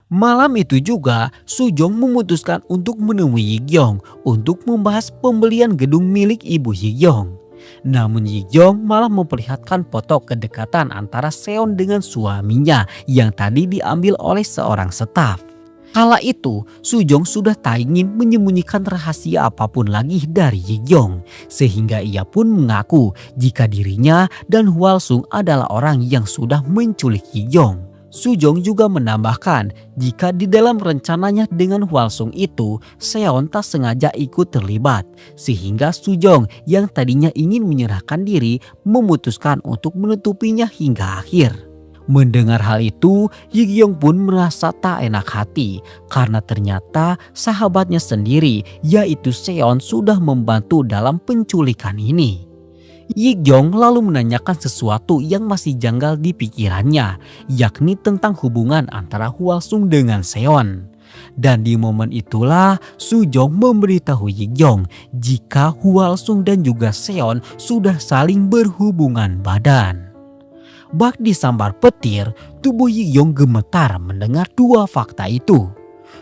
Malam itu juga, Sujong memutuskan untuk menemui Yigyong untuk membahas pembelian gedung milik ibu Yigyong. Namun Yigyong malah memperlihatkan foto kedekatan antara Seon dengan suaminya yang tadi diambil oleh seorang staf. Kala itu, Sujong sudah tak ingin menyembunyikan rahasia apapun lagi dari Yigyong, sehingga ia pun mengaku jika dirinya dan Hwalsung adalah orang yang sudah menculik Yigyong. Sujong juga menambahkan jika di dalam rencananya dengan Hwalsung itu, Seon tak sengaja ikut terlibat, sehingga Sujong yang tadinya ingin menyerahkan diri memutuskan untuk menutupinya hingga akhir. Mendengar hal itu, Yigyong pun merasa tak enak hati karena ternyata sahabatnya sendiri yaitu Seon sudah membantu dalam penculikan ini. Yigyong lalu menanyakan sesuatu yang masih janggal di pikirannya, yakni tentang hubungan antara Hwalsung dengan Seon. Dan di momen itulah Sujong memberitahu Yigyong jika Hwalsung dan juga Seon sudah saling berhubungan badan. Bak disambar petir, tubuh Yigyong gemetar mendengar dua fakta itu.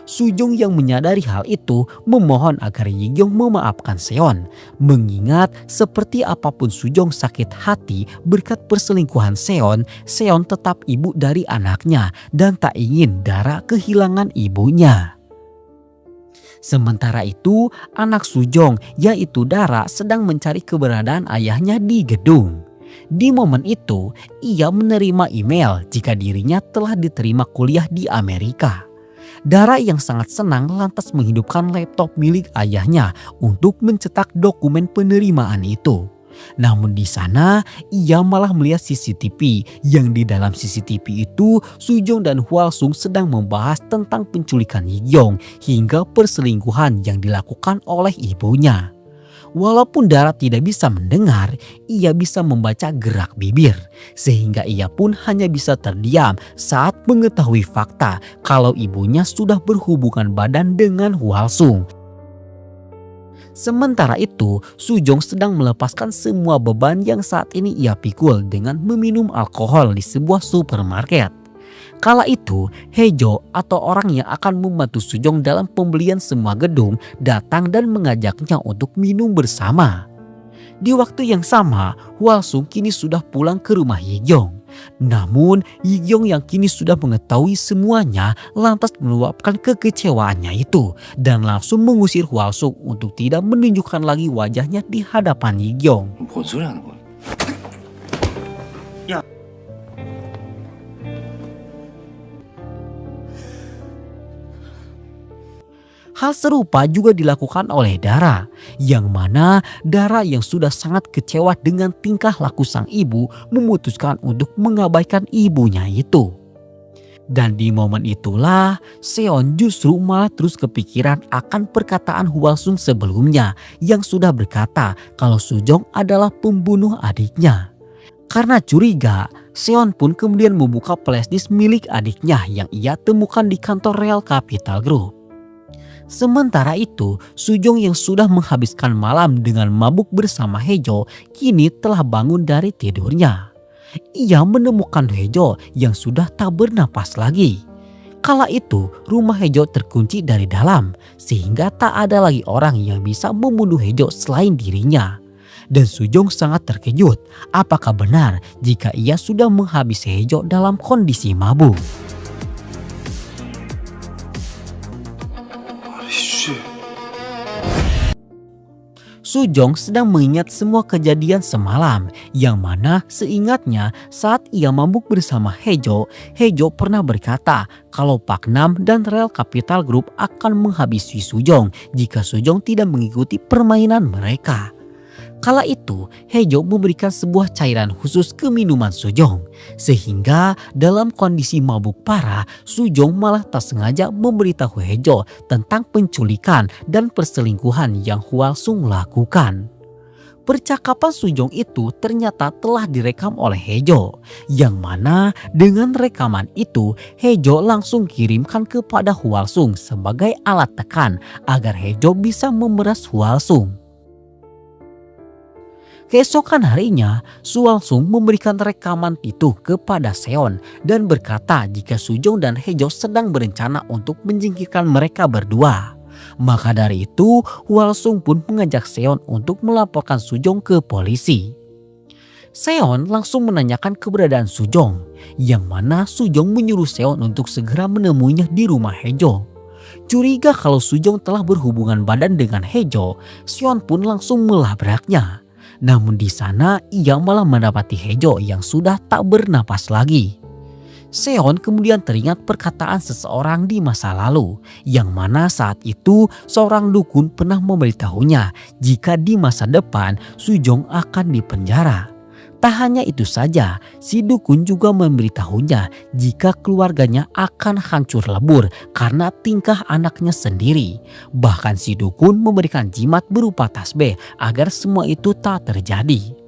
Sujong yang menyadari hal itu memohon agar Yigyong memaafkan Seon, mengingat seperti apapun Sujong sakit hati berkat perselingkuhan Seon, Seon tetap ibu dari anaknya dan tak ingin Dara kehilangan ibunya. Sementara itu, anak Sujong yaitu Dara sedang mencari keberadaan ayahnya di gedung. Di momen itu, ia menerima email jika dirinya telah diterima kuliah di Amerika. Dara yang sangat senang lantas menghidupkan laptop milik ayahnya untuk mencetak dokumen penerimaan itu. Namun di sana ia malah melihat CCTV yang di dalam CCTV itu Sujong dan Hwalsung sedang membahas tentang penculikan Yigyong hingga perselingkuhan yang dilakukan oleh ibunya. Walaupun Dara tidak bisa mendengar, ia bisa membaca gerak bibir, sehingga ia pun hanya bisa terdiam saat mengetahui fakta kalau ibunya sudah berhubungan badan dengan Hwalsung. Sementara itu, Sujong sedang melepaskan semua beban yang saat ini ia pikul dengan meminum alkohol di sebuah supermarket. Kala itu, Hejo atau orang yang akan membantu Sujong dalam pembelian semua gedung datang dan mengajaknya untuk minum bersama. Di waktu yang sama, Hwalsung kini sudah pulang ke rumah Yigyong. Namun, Yigyong yang kini sudah mengetahui semuanya lantas meluapkan kekecewaannya itu dan langsung mengusir Hwalsung untuk tidak menunjukkan lagi wajahnya di hadapan Yigyong.
뭔 소리 하는 거야?
Hal serupa juga dilakukan oleh Dara, yang mana Dara yang sudah sangat kecewa dengan tingkah laku sang ibu memutuskan untuk mengabaikan ibunya itu. Dan di momen itulah Seon justru malah terus kepikiran akan perkataan Hwalsung sebelumnya yang sudah berkata kalau Sujong adalah pembunuh adiknya. Karena curiga, Seon pun kemudian membuka flashdisk milik adiknya yang ia temukan di kantor Real Capital Group. Sementara itu, Sujong yang sudah menghabiskan malam dengan mabuk bersama Hejo kini telah bangun dari tidurnya. Ia menemukan Hejo yang sudah tak bernapas lagi. Kala itu, rumah Hejo terkunci dari dalam sehingga tak ada lagi orang yang bisa membunuh Hejo selain dirinya. Dan Sujong sangat terkejut apakah benar jika ia sudah menghabisi Hejo dalam kondisi mabuk. Sujong sedang mengingat semua kejadian semalam yang mana seingatnya saat ia mabuk bersama Hejo, Hejo pernah berkata kalau Pak Nam dan Real Capital Group akan menghabisi Sujong jika Sujong tidak mengikuti permainan mereka. Kala itu, Hejo memberikan sebuah cairan khusus ke minuman Sujong. Sehingga dalam kondisi mabuk parah, Sujong malah tak sengaja memberitahu Hejo tentang penculikan dan perselingkuhan yang Hwalsung lakukan. Percakapan Sujong itu ternyata telah direkam oleh Hejo. Yang mana dengan rekaman itu, Hejo langsung kirimkan kepada Hwalsung sebagai alat tekan agar Hejo bisa memeras Hwalsung. Keesokan harinya, Su langsung memberikan rekaman itu kepada Seon dan berkata jika Sujong dan Hejo sedang berencana untuk menyingkirkan mereka berdua. Maka dari itu, Hwalsung pun mengajak Seon untuk melaporkan Sujong ke polisi. Seon langsung menanyakan keberadaan Sujong, yang mana Sujong menyuruh Seon untuk segera menemuinya di rumah Hejo. Curiga kalau Sujong telah berhubungan badan dengan Hejo, Seon pun langsung melabraknya. Namun di sana ia malah mendapati Hejo yang sudah tak bernapas lagi. Seon kemudian teringat perkataan seseorang di masa lalu, yang mana saat itu seorang dukun pernah memberitahunya jika di masa depan Sujong akan dipenjara. Tak hanya itu saja, si dukun juga memberitahunya jika keluarganya akan hancur lebur karena tingkah anaknya sendiri. Bahkan si dukun memberikan jimat berupa tasbih agar semua itu tak terjadi.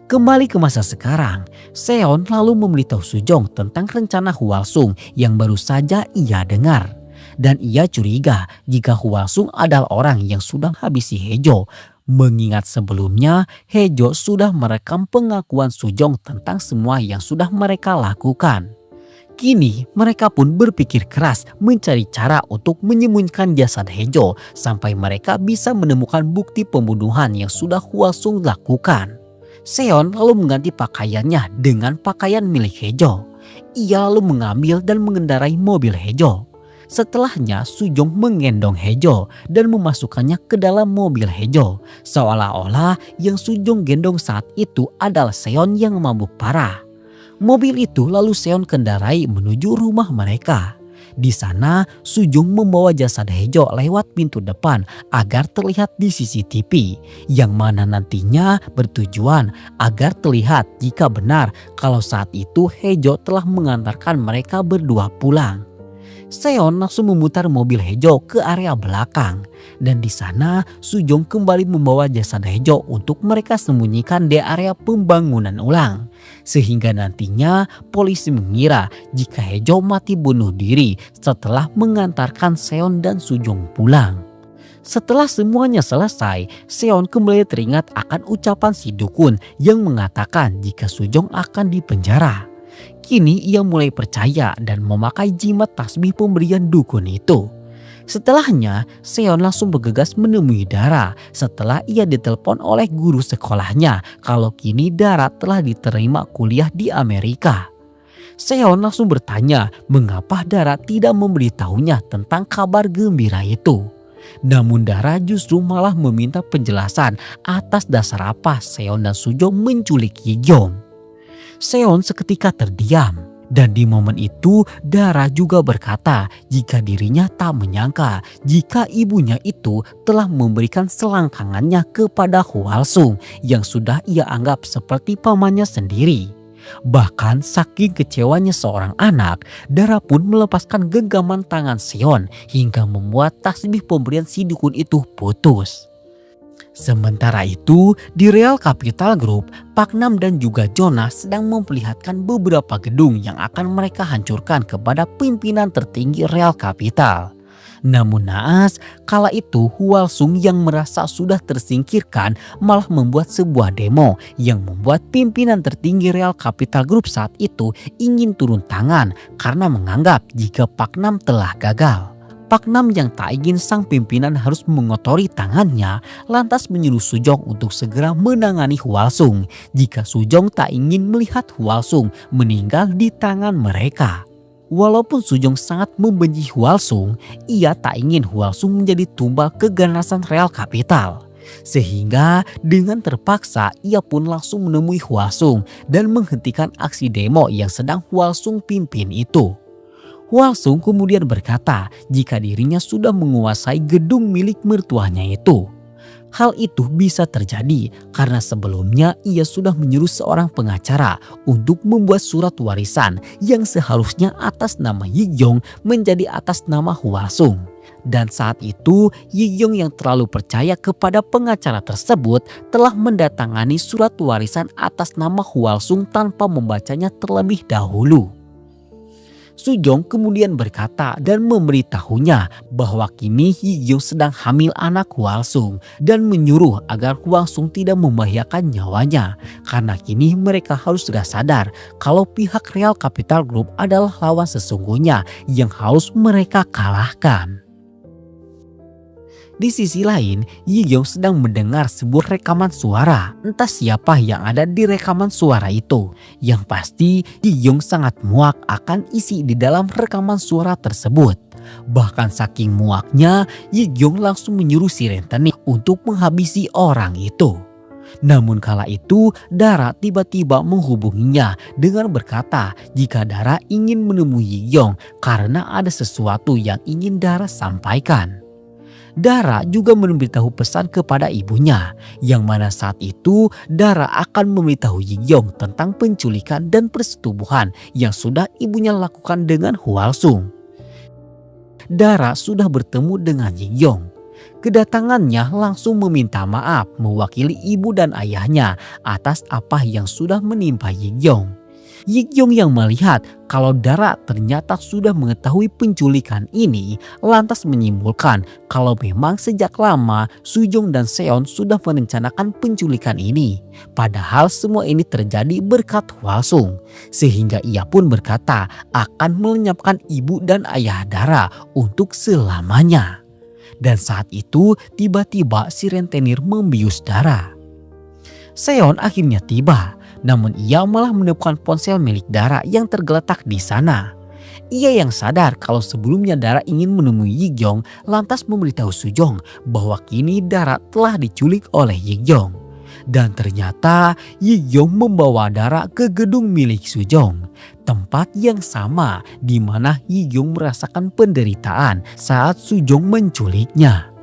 Kembali ke masa sekarang, Seon lalu memberitahu Sujong tentang rencana Hwalsung yang baru saja ia dengar. Dan ia curiga jika Hwalsung adalah orang yang sudah habisi Hejo. Mengingat sebelumnya Hejo sudah merekam pengakuan Sujong tentang semua yang sudah mereka lakukan. Kini mereka pun berpikir keras mencari cara untuk menyembunyikan jasad Hejo sampai mereka bisa menemukan bukti pembunuhan yang sudah Hwalsung lakukan. Seon lalu mengganti pakaiannya dengan pakaian milik Hejo. Ia lalu mengambil dan mengendarai mobil Hejo. Setelahnya Sujong menggendong Hejo dan memasukkannya ke dalam mobil Hejo. Seolah-olah yang Sujong gendong saat itu adalah Seon yang mabuk parah. Mobil itu lalu Seon kendarai menuju rumah mereka. Di sana Sujong membawa jasad Hejo lewat pintu depan agar terlihat di CCTV, yang mana nantinya bertujuan agar terlihat jika benar kalau saat itu Hejo telah mengantarkan mereka berdua pulang. Seon langsung memutar mobil Hejo ke area belakang dan di sana Sujong kembali membawa jasad Hejo untuk mereka sembunyikan di area pembangunan ulang. Sehingga nantinya polisi mengira jika Hejo mati bunuh diri setelah mengantarkan Seon dan Sujong pulang. Setelah semuanya selesai, Seon kembali teringat akan ucapan si dukun yang mengatakan jika Sujong akan dipenjara. Kini ia mulai percaya dan memakai jimat tasbih pemberian dukun itu. Setelahnya, Seon langsung bergegas menemui Dara setelah ia ditelepon oleh guru sekolahnya kalau kini Dara telah diterima kuliah di Amerika. Seon langsung bertanya mengapa Dara tidak memberitahunya tentang kabar gembira itu. Namun Dara justru malah meminta penjelasan atas dasar apa Seon dan Sujong menculik Yijong. Seon seketika terdiam dan di momen itu Dara juga berkata jika dirinya tak menyangka jika ibunya itu telah memberikan selangkangannya kepada Hwalsung yang sudah ia anggap seperti pamannya sendiri. Bahkan saking kecewanya seorang anak, Dara pun melepaskan genggaman tangan Seon hingga membuat tasbih pemberian si dukun itu putus. Sementara itu, di Real Capital Group, Pak Nam dan juga Jonas sedang memperlihatkan beberapa gedung yang akan mereka hancurkan kepada pimpinan tertinggi Real Capital. Namun naas, kala itu Hwalsung yang merasa sudah tersingkirkan malah membuat sebuah demo yang membuat pimpinan tertinggi Real Capital Group saat itu ingin turun tangan karena menganggap jika Pak Nam telah gagal. Pak Nam yang tak ingin sang pimpinan harus mengotori tangannya lantas menyuruh Sujong untuk segera menangani Hwalsung jika Sujong tak ingin melihat Hwalsung meninggal di tangan mereka. Walaupun Sujong sangat membenci Hwalsung, ia tak ingin Hwalsung menjadi tumbal keganasan Real Capital. Sehingga dengan terpaksa ia pun langsung menemui Hwalsung dan menghentikan aksi demo yang sedang Hwalsung pimpin itu. Hwalsung kemudian berkata jika dirinya sudah menguasai gedung milik mertuanya itu. Hal itu bisa terjadi karena sebelumnya ia sudah menyuruh seorang pengacara untuk membuat surat warisan yang seharusnya atas nama Yijong menjadi atas nama Hwalsung. Dan saat itu Yijong yang terlalu percaya kepada pengacara tersebut telah mendatangani surat warisan atas nama Hwalsung tanpa membacanya terlebih dahulu. Sujong kemudian berkata dan memberitahunya bahwa kini Yigyong sedang hamil anak Hwalsung dan menyuruh agar Hwalsung tidak membahayakan nyawanya karena kini mereka harus sudah sadar kalau pihak Real Capital Group adalah lawan sesungguhnya yang harus mereka kalahkan. Di sisi lain, Yigyong sedang mendengar sebuah rekaman suara. Entah siapa yang ada di rekaman suara itu. Yang pasti, Yigyong sangat muak akan isi di dalam rekaman suara tersebut. Bahkan saking muaknya, Yigyong langsung menyuruh si rentenir untuk menghabisi orang itu. Namun kala itu, Dara tiba-tiba menghubunginya dengan berkata jika Dara ingin menemui Yigyong karena ada sesuatu yang ingin Dara sampaikan. Dara juga memberitahu pesan kepada ibunya, yang mana saat itu Dara akan memberitahu Yigyong tentang penculikan dan persetubuhan yang sudah ibunya lakukan dengan Hwalsung. Dara sudah bertemu dengan Yigyong. Kedatangannya langsung meminta maaf mewakili ibu dan ayahnya atas apa yang sudah menimpa Yigyong. Yigyong yang melihat kalau Dara ternyata sudah mengetahui penculikan ini lantas menyimpulkan kalau memang sejak lama Sujong dan Seon sudah merencanakan penculikan ini. Padahal semua ini terjadi berkat Hwalsung. Sehingga ia pun berkata akan melenyapkan ibu dan ayah Dara untuk selamanya. Dan saat itu tiba-tiba si rentenir membius Dara. Seon akhirnya tiba. Namun ia malah menemukan ponsel milik Dara yang tergeletak di sana. Ia yang sadar kalau sebelumnya Dara ingin menemui Yigyong lantas memberitahu Sujong bahwa kini Dara telah diculik oleh Yigyong. Dan ternyata Yigyong membawa Dara ke gedung milik Sujong. Tempat yang sama di mana Yigyong merasakan penderitaan saat Sujong menculiknya.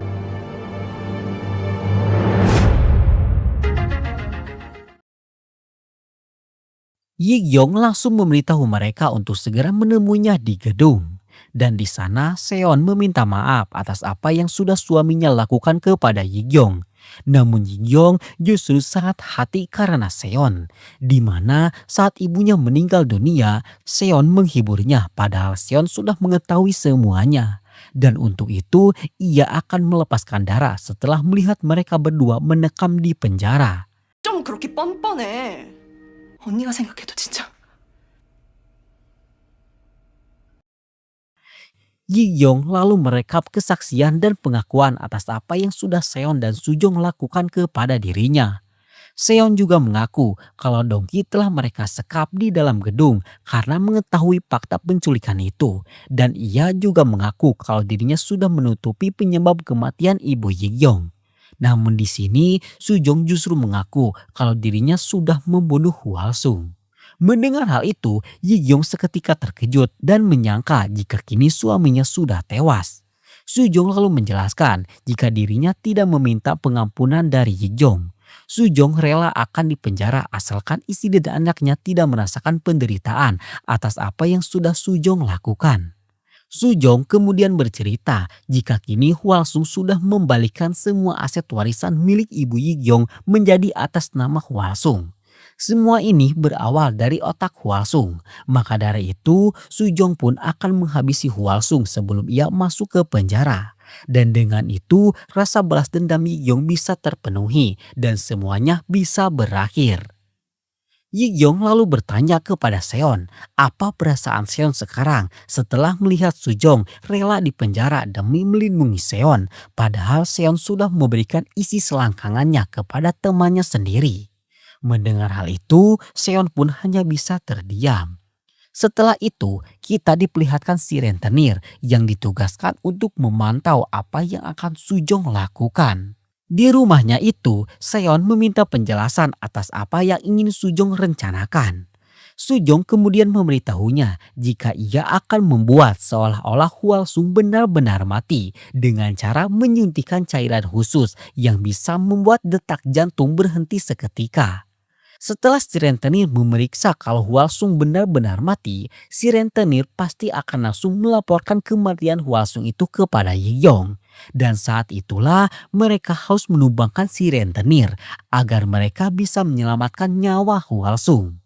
Yigyong langsung memberitahu mereka untuk segera menemuinya di gedung. Dan di sana Seon meminta maaf atas apa yang sudah suaminya lakukan kepada Yigyong. Namun Yigyong justru sangat hati karena Seon. Di mana saat ibunya meninggal dunia, Seon menghiburnya padahal Seon sudah mengetahui semuanya. Dan untuk itu ia akan melepaskan Dara setelah melihat mereka berdua menekam di penjara.
좀 그렇게 뻔뻔해. 언니가 생각해도 진짜.
Yigyong lalu merekap kesaksian dan pengakuan atas apa yang sudah Seon dan Sujong lakukan kepada dirinya. Seon juga mengaku kalau Dongki telah mereka sekap di dalam gedung karena mengetahui fakta penculikan itu. Dan ia juga mengaku kalau dirinya sudah menutupi penyebab kematian ibu Yigyong. Namun di sini Sujong justru mengaku kalau dirinya sudah membunuh Hwalsung. Mendengar hal itu, Yigyong seketika terkejut dan menyangka jika kini suaminya sudah tewas. Sujong lalu menjelaskan jika dirinya tidak meminta pengampunan dari Yigyong. Sujong rela akan dipenjara asalkan istri dan anaknya tidak merasakan penderitaan atas apa yang sudah Sujong lakukan. Sujong kemudian bercerita jika kini Hwalsung sudah membalikkan semua aset warisan milik ibu Yigyong menjadi atas nama Hwalsung. Semua ini berawal dari otak Hwalsung. Maka dari itu Sujong pun akan menghabisi Hwalsung sebelum ia masuk ke penjara. Dan dengan itu rasa balas dendam Yigyong bisa terpenuhi dan semuanya bisa berakhir. Yigyong lalu bertanya kepada Seon apa perasaan Seon sekarang setelah melihat Sujong rela dipenjara demi melindungi Seon. Padahal Seon sudah memberikan isi selangkangannya kepada temannya sendiri. Mendengar hal itu, Seon pun hanya bisa terdiam. Setelah itu, kita diperlihatkan si rentenir yang ditugaskan untuk memantau apa yang akan Sujong lakukan. Di rumahnya itu, Seon meminta penjelasan atas apa yang ingin Sujong rencanakan. Sujong kemudian memberitahunya jika ia akan membuat seolah-olah Hwalsung benar-benar mati dengan cara menyuntikkan cairan khusus yang bisa membuat detak jantung berhenti seketika. Setelah si rentenir memeriksa kalau Hwalsung benar-benar mati, si rentenir pasti akan langsung melaporkan kematian Hwalsung itu kepada Yigyong. Dan saat itulah mereka harus menumbangkan si rentenir agar mereka bisa menyelamatkan nyawa Hwalsung.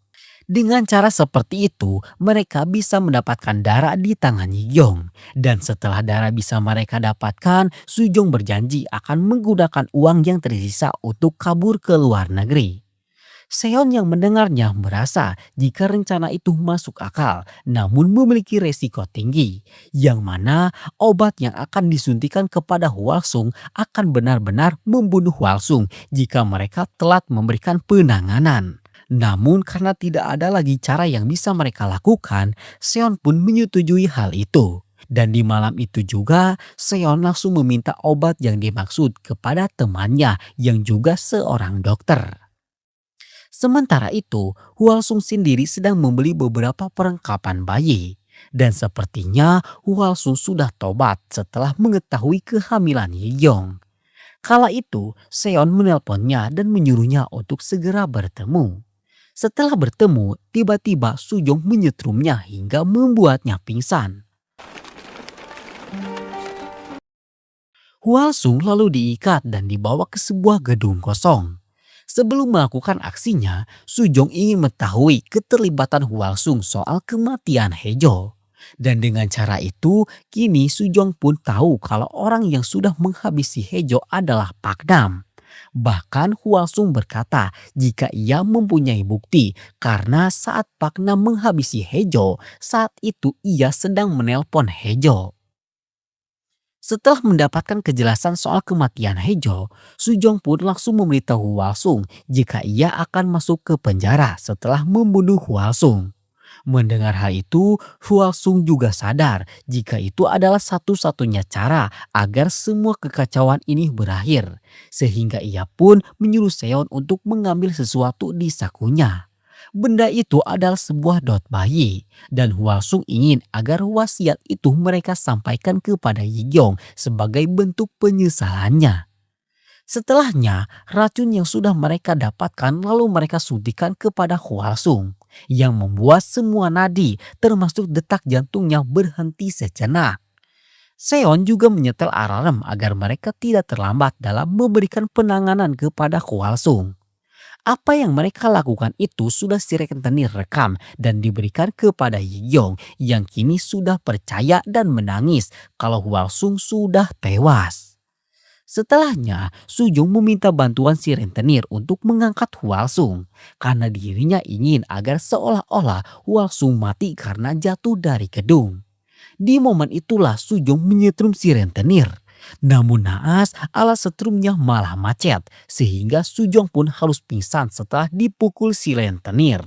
Dengan cara seperti itu, mereka bisa mendapatkan darah di tangan Yiyong. Dan setelah darah bisa mereka dapatkan, Sujong berjanji akan menggunakan uang yang tersisa untuk kabur ke luar negeri. Seon yang mendengarnya merasa jika rencana itu masuk akal namun memiliki resiko tinggi, yang mana obat yang akan disuntikan kepada Hwasung akan benar-benar membunuh Hwasung jika mereka telat memberikan penanganan. Namun karena tidak ada lagi cara yang bisa mereka lakukan, Seon pun menyetujui hal itu. Dan di malam itu juga, Seon langsung meminta obat yang dimaksud kepada temannya yang juga seorang dokter. Sementara itu, Hwasung sendiri sedang membeli beberapa perlengkapan bayi. Dan sepertinya Hwasung sudah tobat setelah mengetahui kehamilan Yiyong. Kala itu, Seon menelponnya dan menyuruhnya untuk segera bertemu. Setelah bertemu, tiba-tiba Sujong menyetrumnya hingga membuatnya pingsan. Hwasung lalu diikat dan dibawa ke sebuah gedung kosong. Sebelum melakukan aksinya, Sujong ingin mengetahui keterlibatan Hwasung soal kematian Hejo. Dan dengan cara itu, kini Sujong pun tahu kalau orang yang sudah menghabisi Hejo adalah Pak Nam. Bahkan Hwasung berkata jika ia mempunyai bukti karena saat Pak Nam menghabisi Hejo, saat itu ia sedang menelpon Hejo. Setelah mendapatkan kejelasan soal kematian Hejo, Sujong pun langsung memberitahu Hwasung jika ia akan masuk ke penjara setelah membunuh Hwasung. Mendengar hal itu, Hwasung juga sadar jika itu adalah satu-satunya cara agar semua kekacauan ini berakhir. Sehingga ia pun menyuruh Seon untuk mengambil sesuatu di sakunya. Benda itu adalah sebuah dot bayi dan Hwasung ingin agar wasiat itu mereka sampaikan kepada Yiyong sebagai bentuk penyesalannya. Setelahnya, racun yang sudah mereka dapatkan lalu mereka suntikan kepada Hwasung yang membuat semua nadi termasuk detak jantungnya berhenti sejenak. Seon juga menyetel alarm agar mereka tidak terlambat dalam memberikan penanganan kepada Hwasung. Apa yang mereka lakukan itu sudah si rentenir rekam dan diberikan kepada Yiyong yang kini sudah percaya dan menangis kalau Hwasung sudah tewas. Setelahnya, Sujong meminta bantuan si rentenir untuk mengangkat Hwasung karena dirinya ingin agar seolah-olah Hwasung mati karena jatuh dari gedung. Di momen itulah Sujong menyetrum si rentenir. Namun naas alat setrumnya malah macet sehingga Sujong pun harus pingsan setelah dipukul si rentenir.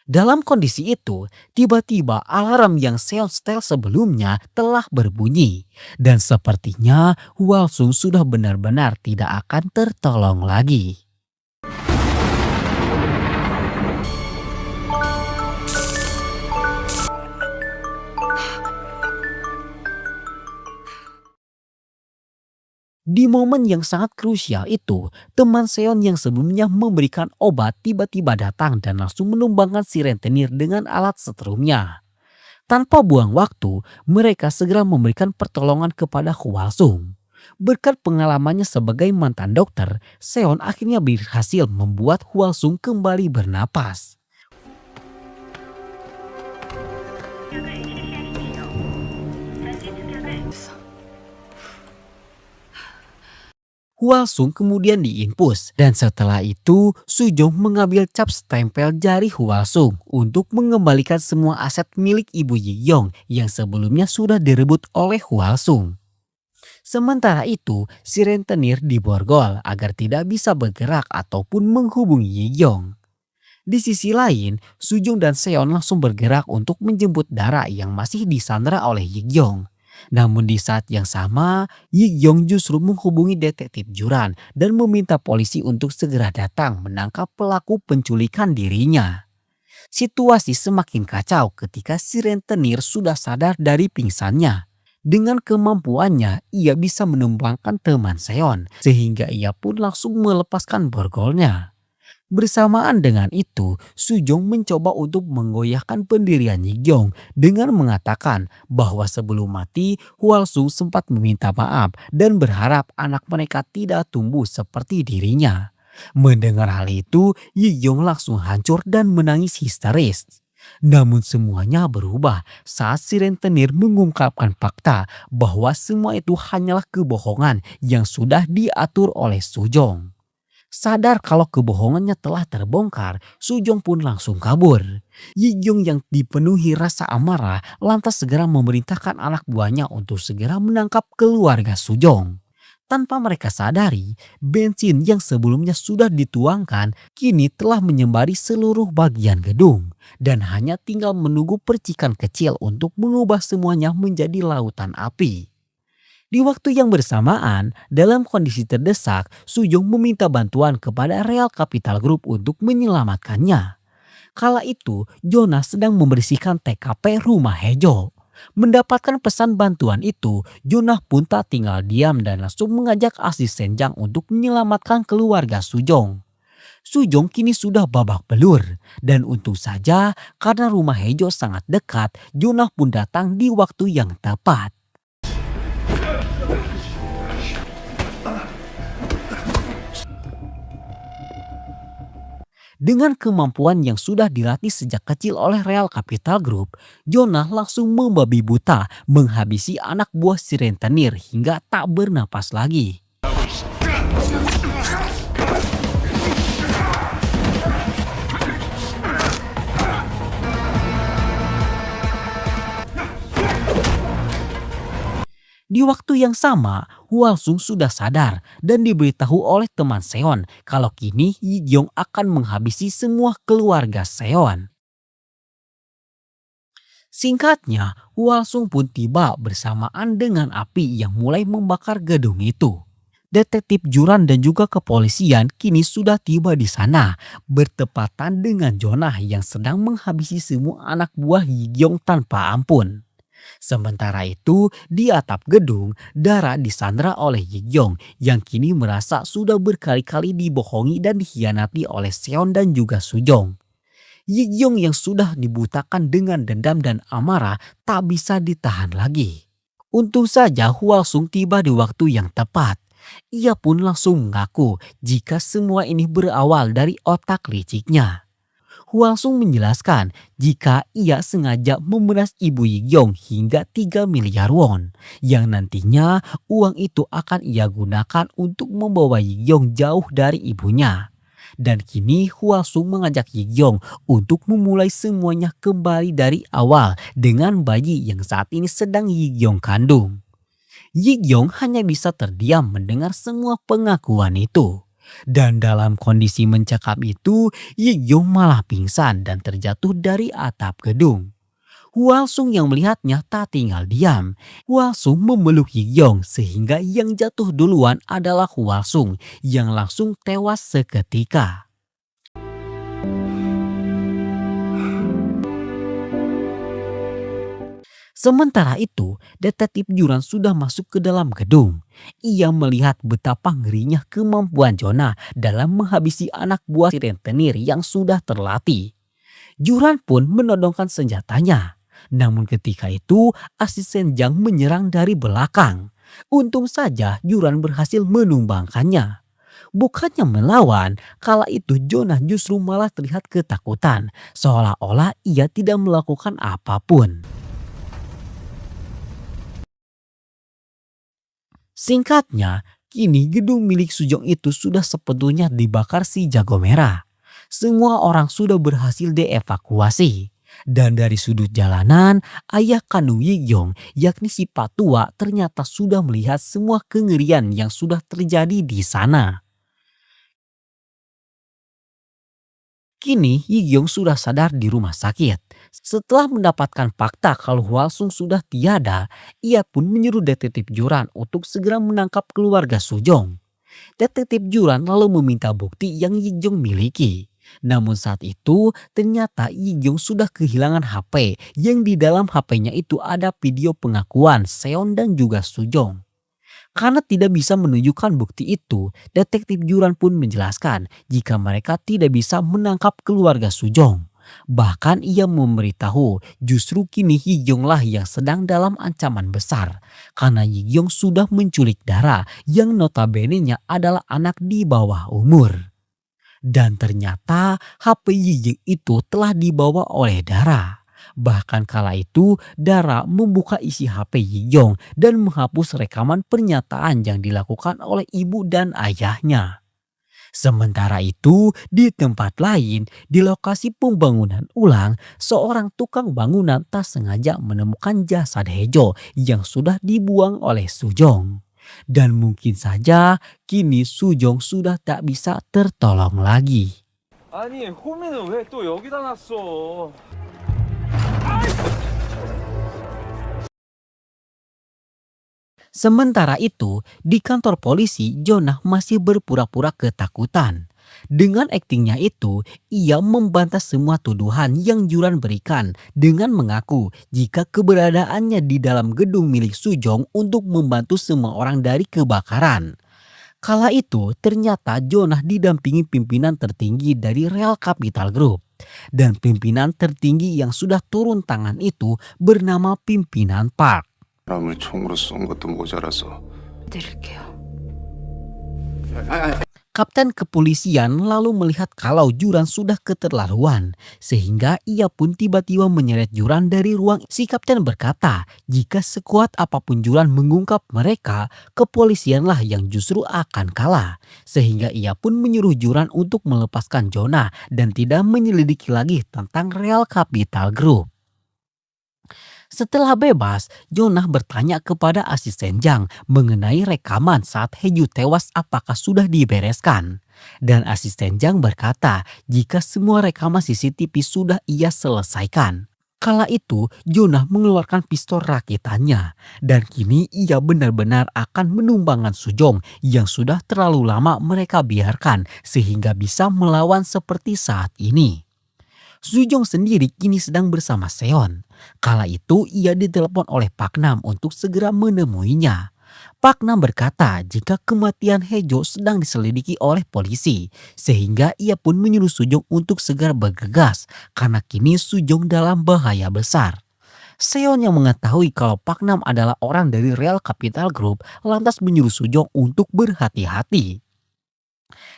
Dalam kondisi itu, tiba-tiba alarm yang Seon setel sebelumnya telah berbunyi. Dan sepertinya Hwasung sudah benar-benar tidak akan tertolong lagi. Di momen yang sangat krusial itu, teman Seon yang sebelumnya memberikan obat tiba-tiba datang dan langsung menumbangkan si rentenir dengan alat setrumnya. Tanpa buang waktu, mereka segera memberikan pertolongan kepada Hwasung. Berkat pengalamannya sebagai mantan dokter, Seon akhirnya berhasil membuat Hwasung kembali bernapas. Hwasung kemudian diinfus dan setelah itu Sujong mengambil cap stempel jari Hwasung untuk mengembalikan semua aset milik ibu Yiyong yang sebelumnya sudah direbut oleh Hwasung. Sementara itu si rentenir diborgol agar tidak bisa bergerak ataupun menghubungi Yiyong. Di sisi lain, Sujong dan Seon langsung bergerak untuk menjemput Dara yang masih disandra oleh Yiyong. Namun di saat yang sama, Yiyong justru menghubungi detektif Juran dan meminta polisi untuk segera datang menangkap pelaku penculikan dirinya. Situasi semakin kacau ketika si rentenir sudah sadar dari pingsannya. Dengan kemampuannya, ia bisa menumbangkan teman Seon sehingga ia pun langsung melepaskan borgolnya. Bersamaan dengan itu, Sujong mencoba untuk menggoyahkan pendirian Yiyong dengan mengatakan bahwa sebelum mati, Hwasung sempat meminta maaf dan berharap anak mereka tidak tumbuh seperti dirinya. Mendengar hal itu, Yi Yong langsung hancur dan menangis histeris. Namun semuanya berubah saat si rentenir mengungkapkan fakta bahwa semua itu hanyalah kebohongan yang sudah diatur oleh Sujong. Sadar kalau kebohongannya telah terbongkar, Sujong pun langsung kabur. Yi Yong yang dipenuhi rasa amarah lantas segera memerintahkan anak buahnya untuk segera menangkap keluarga Sujong. Tanpa mereka sadari, bensin yang sebelumnya sudah dituangkan kini telah menyembari seluruh bagian gedung dan hanya tinggal menunggu percikan kecil untuk mengubah semuanya menjadi lautan api. Di waktu yang bersamaan, dalam kondisi terdesak, Sujong meminta bantuan kepada Real Capital Group untuk menyelamatkannya. Kala itu, Jonas sedang membersihkan TKP rumah Hejo. Mendapatkan pesan bantuan itu, Jonah pun tak tinggal diam dan langsung mengajak asisten Jang untuk menyelamatkan keluarga Sujong. Sujong kini sudah babak belur dan untung saja karena rumah Hejo sangat dekat, Jonah pun datang di waktu yang tepat. Dengan kemampuan yang sudah dilatih sejak kecil oleh Real Capital Group, Jonah langsung membabi buta menghabisi anak buah si rentenir hingga tak bernapas lagi. Di waktu yang sama, Hwasung sudah sadar dan diberitahu oleh teman Seon kalau kini Yi Gyong akan menghabisi semua keluarga Seon. Singkatnya, Hwasung pun tiba bersamaan dengan api yang mulai membakar gedung itu. Detektif Juran dan juga kepolisian kini sudah tiba di sana, bertepatan dengan Jonah yang sedang menghabisi semua anak buah Yi Gyong tanpa ampun. Sementara itu, di atap gedung, Dara disandra oleh Yi Gyong yang kini merasa sudah berkali-kali dibohongi dan dikhianati oleh Seon dan juga Sujong. Yi Gyong yang sudah dibutakan dengan dendam dan amarah tak bisa ditahan lagi. Untung saja Hwasung tiba di waktu yang tepat. Ia pun langsung mengaku jika semua ini berawal dari otak liciknya. Hwasung menjelaskan jika ia sengaja memeras ibu Yi Gyong hingga 3 miliar won, yang nantinya uang itu akan ia gunakan untuk membawa Yi Gyong jauh dari ibunya. Dan kini Hwasung mengajak Yi Gyong untuk memulai semuanya kembali dari awal dengan bayi yang saat ini sedang Yi Gyong kandung. Yi Gyong hanya bisa terdiam mendengar semua pengakuan itu. Dan dalam kondisi mencekam itu, Yi Gyong malah pingsan dan terjatuh dari atap gedung. Hwasung yang melihatnya tak tinggal diam. Hwasung memeluk Yi Gyong sehingga yang jatuh duluan adalah Hwasung yang langsung tewas seketika. Sementara itu, detektif Juran sudah masuk ke dalam gedung. Ia melihat betapa ngerinya kemampuan Jonah dalam menghabisi anak buah si rentenir yang sudah terlatih. Juran pun menodongkan senjatanya. Namun ketika itu, asisten Jang menyerang dari belakang. Untung saja Juran berhasil menumbangkannya. Bukannya melawan, kala itu Jonah justru malah terlihat ketakutan, seolah-olah ia tidak melakukan apapun. Singkatnya, kini gedung milik Sujong itu sudah sepenuhnya dibakar si jago merah. Semua orang sudah berhasil dievakuasi. Dan dari sudut jalanan, ayah kandung Yi Gyong, yakni si Patua, ternyata sudah melihat semua kengerian yang sudah terjadi di sana. Kini Yi Gyong sudah sadar di rumah sakit. Setelah mendapatkan fakta kalau Hwasung sudah tiada, ia pun menyuruh detektif Juran untuk segera menangkap keluarga Sujong. Detektif Juran lalu meminta bukti yang Yi Gyong miliki. Namun saat itu ternyata Yi Gyong sudah kehilangan HP yang di dalam HP-nya itu ada video pengakuan Seon dan juga Sujong. Karena tidak bisa menunjukkan bukti itu, detektif Juran pun menjelaskan jika mereka tidak bisa menangkap keluarga Sujong. Bahkan ia memberitahu justru kini Yi Gyong lah yang sedang dalam ancaman besar. Karena Yi Gyong sudah menculik Dara yang notabene-nya adalah anak di bawah umur. Dan ternyata HP Yijing itu telah dibawa oleh Dara. Bahkan kala itu Dara membuka isi HP Yijong dan menghapus rekaman pernyataan yang dilakukan oleh ibu dan ayahnya. Sementara itu, di tempat lain, di lokasi pembangunan ulang, seorang tukang bangunan tak sengaja menemukan jasad Hejo yang sudah dibuang oleh Sujong. Dan mungkin saja kini Sujong sudah tak bisa tertolong lagi.
아니 호미는 왜 또 여기다 놨어?
Sementara itu, di kantor polisi, Jonah masih berpura-pura ketakutan. Dengan aktingnya itu, ia membantah semua tuduhan yang Juran berikan dengan mengaku jika keberadaannya di dalam gedung milik Sujong untuk membantu semua orang dari kebakaran. Kala itu, ternyata Jonah didampingi pimpinan tertinggi dari Real Capital Group. Dan pimpinan tertinggi yang sudah turun tangan itu bernama pimpinan Park.
사람을 총으로 쏜 것도 모자라서
드릴게요.
Kapten kepolisian lalu melihat kalau Juran sudah keterlaluan, sehingga ia pun tiba-tiba menyeret Juran dari ruang. Si kapten berkata, jika sekuat apapun Juran mengungkap mereka, kepolisianlah yang justru akan kalah. Sehingga ia pun menyuruh Juran untuk melepaskan Jonah dan tidak menyelidiki lagi tentang Real Capital Group. Setelah bebas, Jonah bertanya kepada asisten Jang mengenai rekaman saat Heju tewas apakah sudah dibereskan. Dan asisten Jang berkata jika semua rekaman CCTV sudah ia selesaikan. Kala itu, Jonah mengeluarkan pistol rakitannya. Dan kini ia benar-benar akan menumbangkan Sujong yang sudah terlalu lama mereka biarkan sehingga bisa melawan seperti saat ini. Sujong sendiri kini sedang bersama Seon. Kala itu ia ditelepon oleh Pak Nam untuk segera menemuinya. Pak Nam berkata jika kematian Hejo sedang diselidiki oleh polisi. Sehingga ia pun menyuruh Sujong untuk segera bergegas karena kini Sujong dalam bahaya besar. Seon yang mengetahui kalau Pak Nam adalah orang dari Real Capital Group lantas menyuruh Sujong untuk berhati-hati.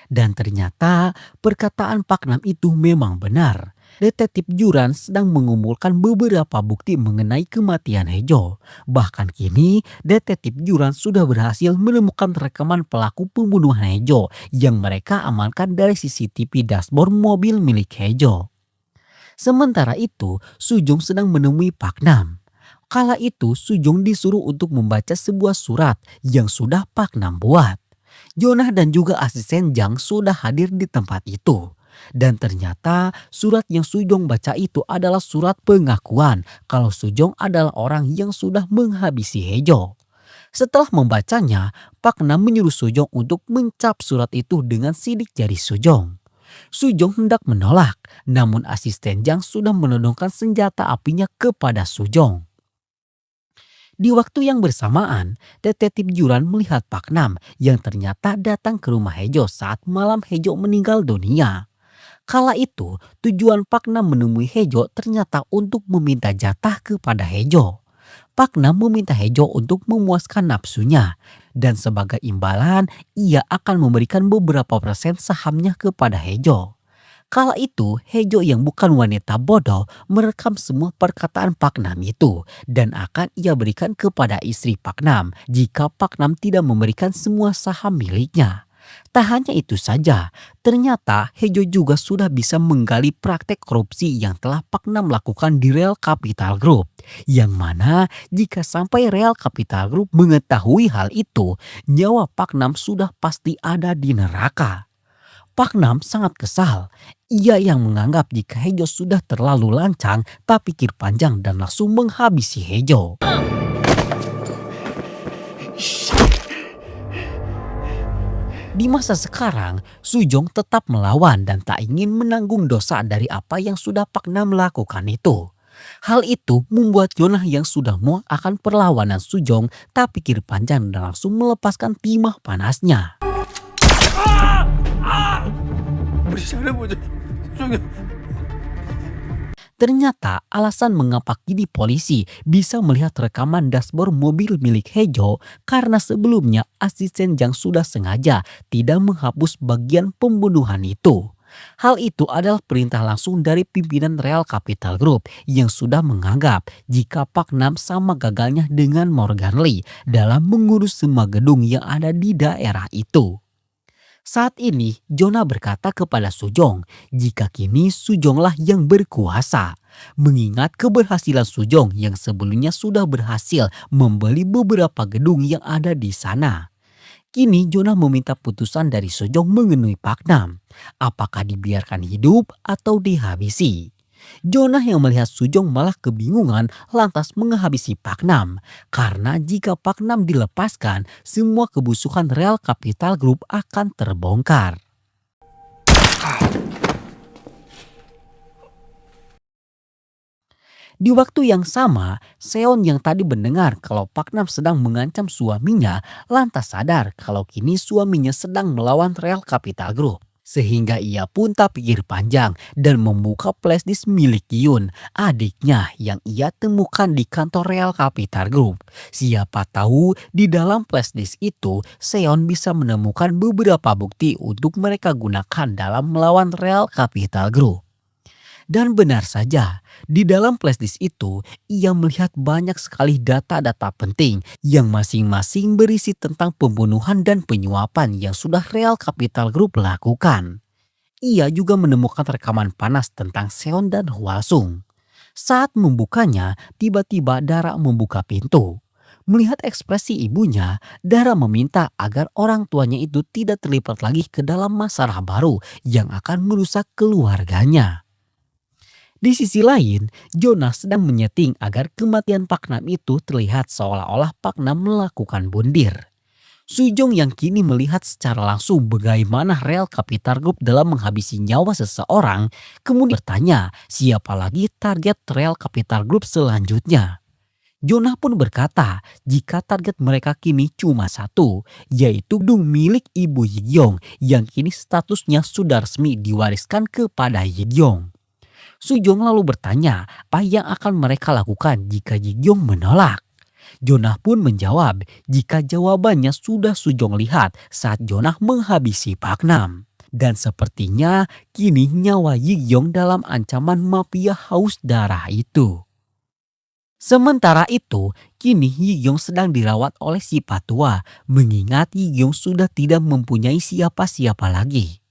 Dan ternyata perkataan Pak Nam itu memang benar. Detektif Juran sedang mengumpulkan beberapa bukti mengenai kematian Hejo. Bahkan kini detektif Juran sudah berhasil menemukan rekaman pelaku pembunuhan Hejo yang mereka amankan dari CCTV dashboard mobil milik Hejo. Sementara itu, Sujong sedang menemui Pak Nam. Kala itu Sujong disuruh untuk membaca sebuah surat yang sudah Pak Nam buat. Jonah dan juga asisten Jang sudah hadir di tempat itu. Dan ternyata surat yang Sujong baca itu adalah surat pengakuan kalau Sujong adalah orang yang sudah menghabisi Hejo. Setelah membacanya, Pak Nam menyuruh Sujong untuk mencap surat itu dengan sidik jari Sujong. Sujong hendak menolak, namun asisten Jang sudah menodongkan senjata apinya kepada Sujong. Di waktu yang bersamaan, detektif Juran melihat Pak Nam yang ternyata datang ke rumah Hejo saat malam Hejo meninggal dunia. Kala itu, tujuan Pak Nam menemui Hejo ternyata untuk meminta jatah kepada Hejo. Pak Nam meminta Hejo untuk memuaskan nafsunya dan sebagai imbalan ia akan memberikan beberapa persen sahamnya kepada Hejo. Kala itu, Hejo yang bukan wanita bodoh merekam semua perkataan Pak Nam itu dan akan ia berikan kepada istri Pak Nam jika Pak Nam tidak memberikan semua saham miliknya. Tak hanya itu saja, ternyata Hejo juga sudah bisa menggali praktek korupsi yang telah Pak Nam lakukan di Real Capital Group. Yang mana jika sampai Real Capital Group mengetahui hal itu, nyawa Pak Nam sudah pasti ada di neraka. Pak Nam sangat kesal. Ia yang menganggap jika Hejo sudah terlalu lancang tak pikir panjang dan langsung menghabisi Hejo. Di masa sekarang, Sujong tetap melawan dan tak ingin menanggung dosa dari apa yang sudah Pak Nam lakukan itu. Hal itu membuat Jonah yang sudah muak akan perlawanan Sujong tak pikir panjang dan langsung melepaskan timah panasnya. Ternyata alasan mengapa kini polisi bisa melihat rekaman dashboard mobil milik Hejo karena sebelumnya asisten Jang sudah sengaja tidak menghapus bagian pembunuhan itu. Hal itu adalah perintah langsung dari pimpinan Real Capital Group yang sudah menganggap jika Pak Nam sama gagalnya dengan Morgan Lee dalam mengurus semua gedung yang ada di daerah itu. Saat ini Jonah berkata kepada Sujong jika kini Sujonglah yang berkuasa. Mengingat keberhasilan Sujong yang sebelumnya sudah berhasil membeli beberapa gedung yang ada di sana. Kini Jonah meminta putusan dari Sojong mengenai Pak Nam. Apakah dibiarkan hidup atau dihabisi? Jonah yang melihat Sujong malah kebingungan lantas menghabisi Pak Nam. Karena jika Pak Nam dilepaskan, semua kebusukan Real Capital Group akan terbongkar. Di waktu yang sama, Seon yang tadi mendengar kalau Pak Nam sedang mengancam suaminya lantas sadar kalau kini suaminya sedang melawan Real Capital Group. Sehingga ia pun tak pikir panjang dan membuka flashdisk milik Yun, adiknya yang ia temukan di kantor Real Capital Group. Siapa tahu di dalam flashdisk itu Seon bisa menemukan beberapa bukti untuk mereka gunakan dalam melawan Real Capital Group. Dan benar saja, di dalam flashdisk itu ia melihat banyak sekali data-data penting yang masing-masing berisi tentang pembunuhan dan penyuapan yang sudah Real Capital Group lakukan. Ia juga menemukan rekaman panas tentang Seon dan Hwasung. Saat membukanya, tiba-tiba Dara membuka pintu. Melihat ekspresi ibunya, Dara meminta agar orang tuanya itu tidak terlibat lagi ke dalam masalah baru yang akan merusak keluarganya. Di sisi lain, Jonah sedang menyeting agar kematian Pak Nam itu terlihat seolah-olah Pak Nam melakukan bundir. Sujong yang kini melihat secara langsung bagaimana Real Capital Group dalam menghabisi nyawa seseorang, kemudian bertanya siapa lagi target Real Capital Group selanjutnya. Jonah pun berkata jika target mereka kini cuma satu, yaitu gedung milik Ibu Yigyong yang kini statusnya sudah resmi diwariskan kepada Yigyong. Sujong lalu bertanya apa yang akan mereka lakukan jika Yigyong menolak. Jonah pun menjawab jika jawabannya sudah Sujong lihat saat Jonah menghabisi Pak Nam. Dan sepertinya kini nyawa Yigyong dalam ancaman mafia haus darah itu. Sementara itu, kini Yigyong sedang dirawat oleh si Patua mengingat Yigyong sudah tidak mempunyai siapa-siapa lagi.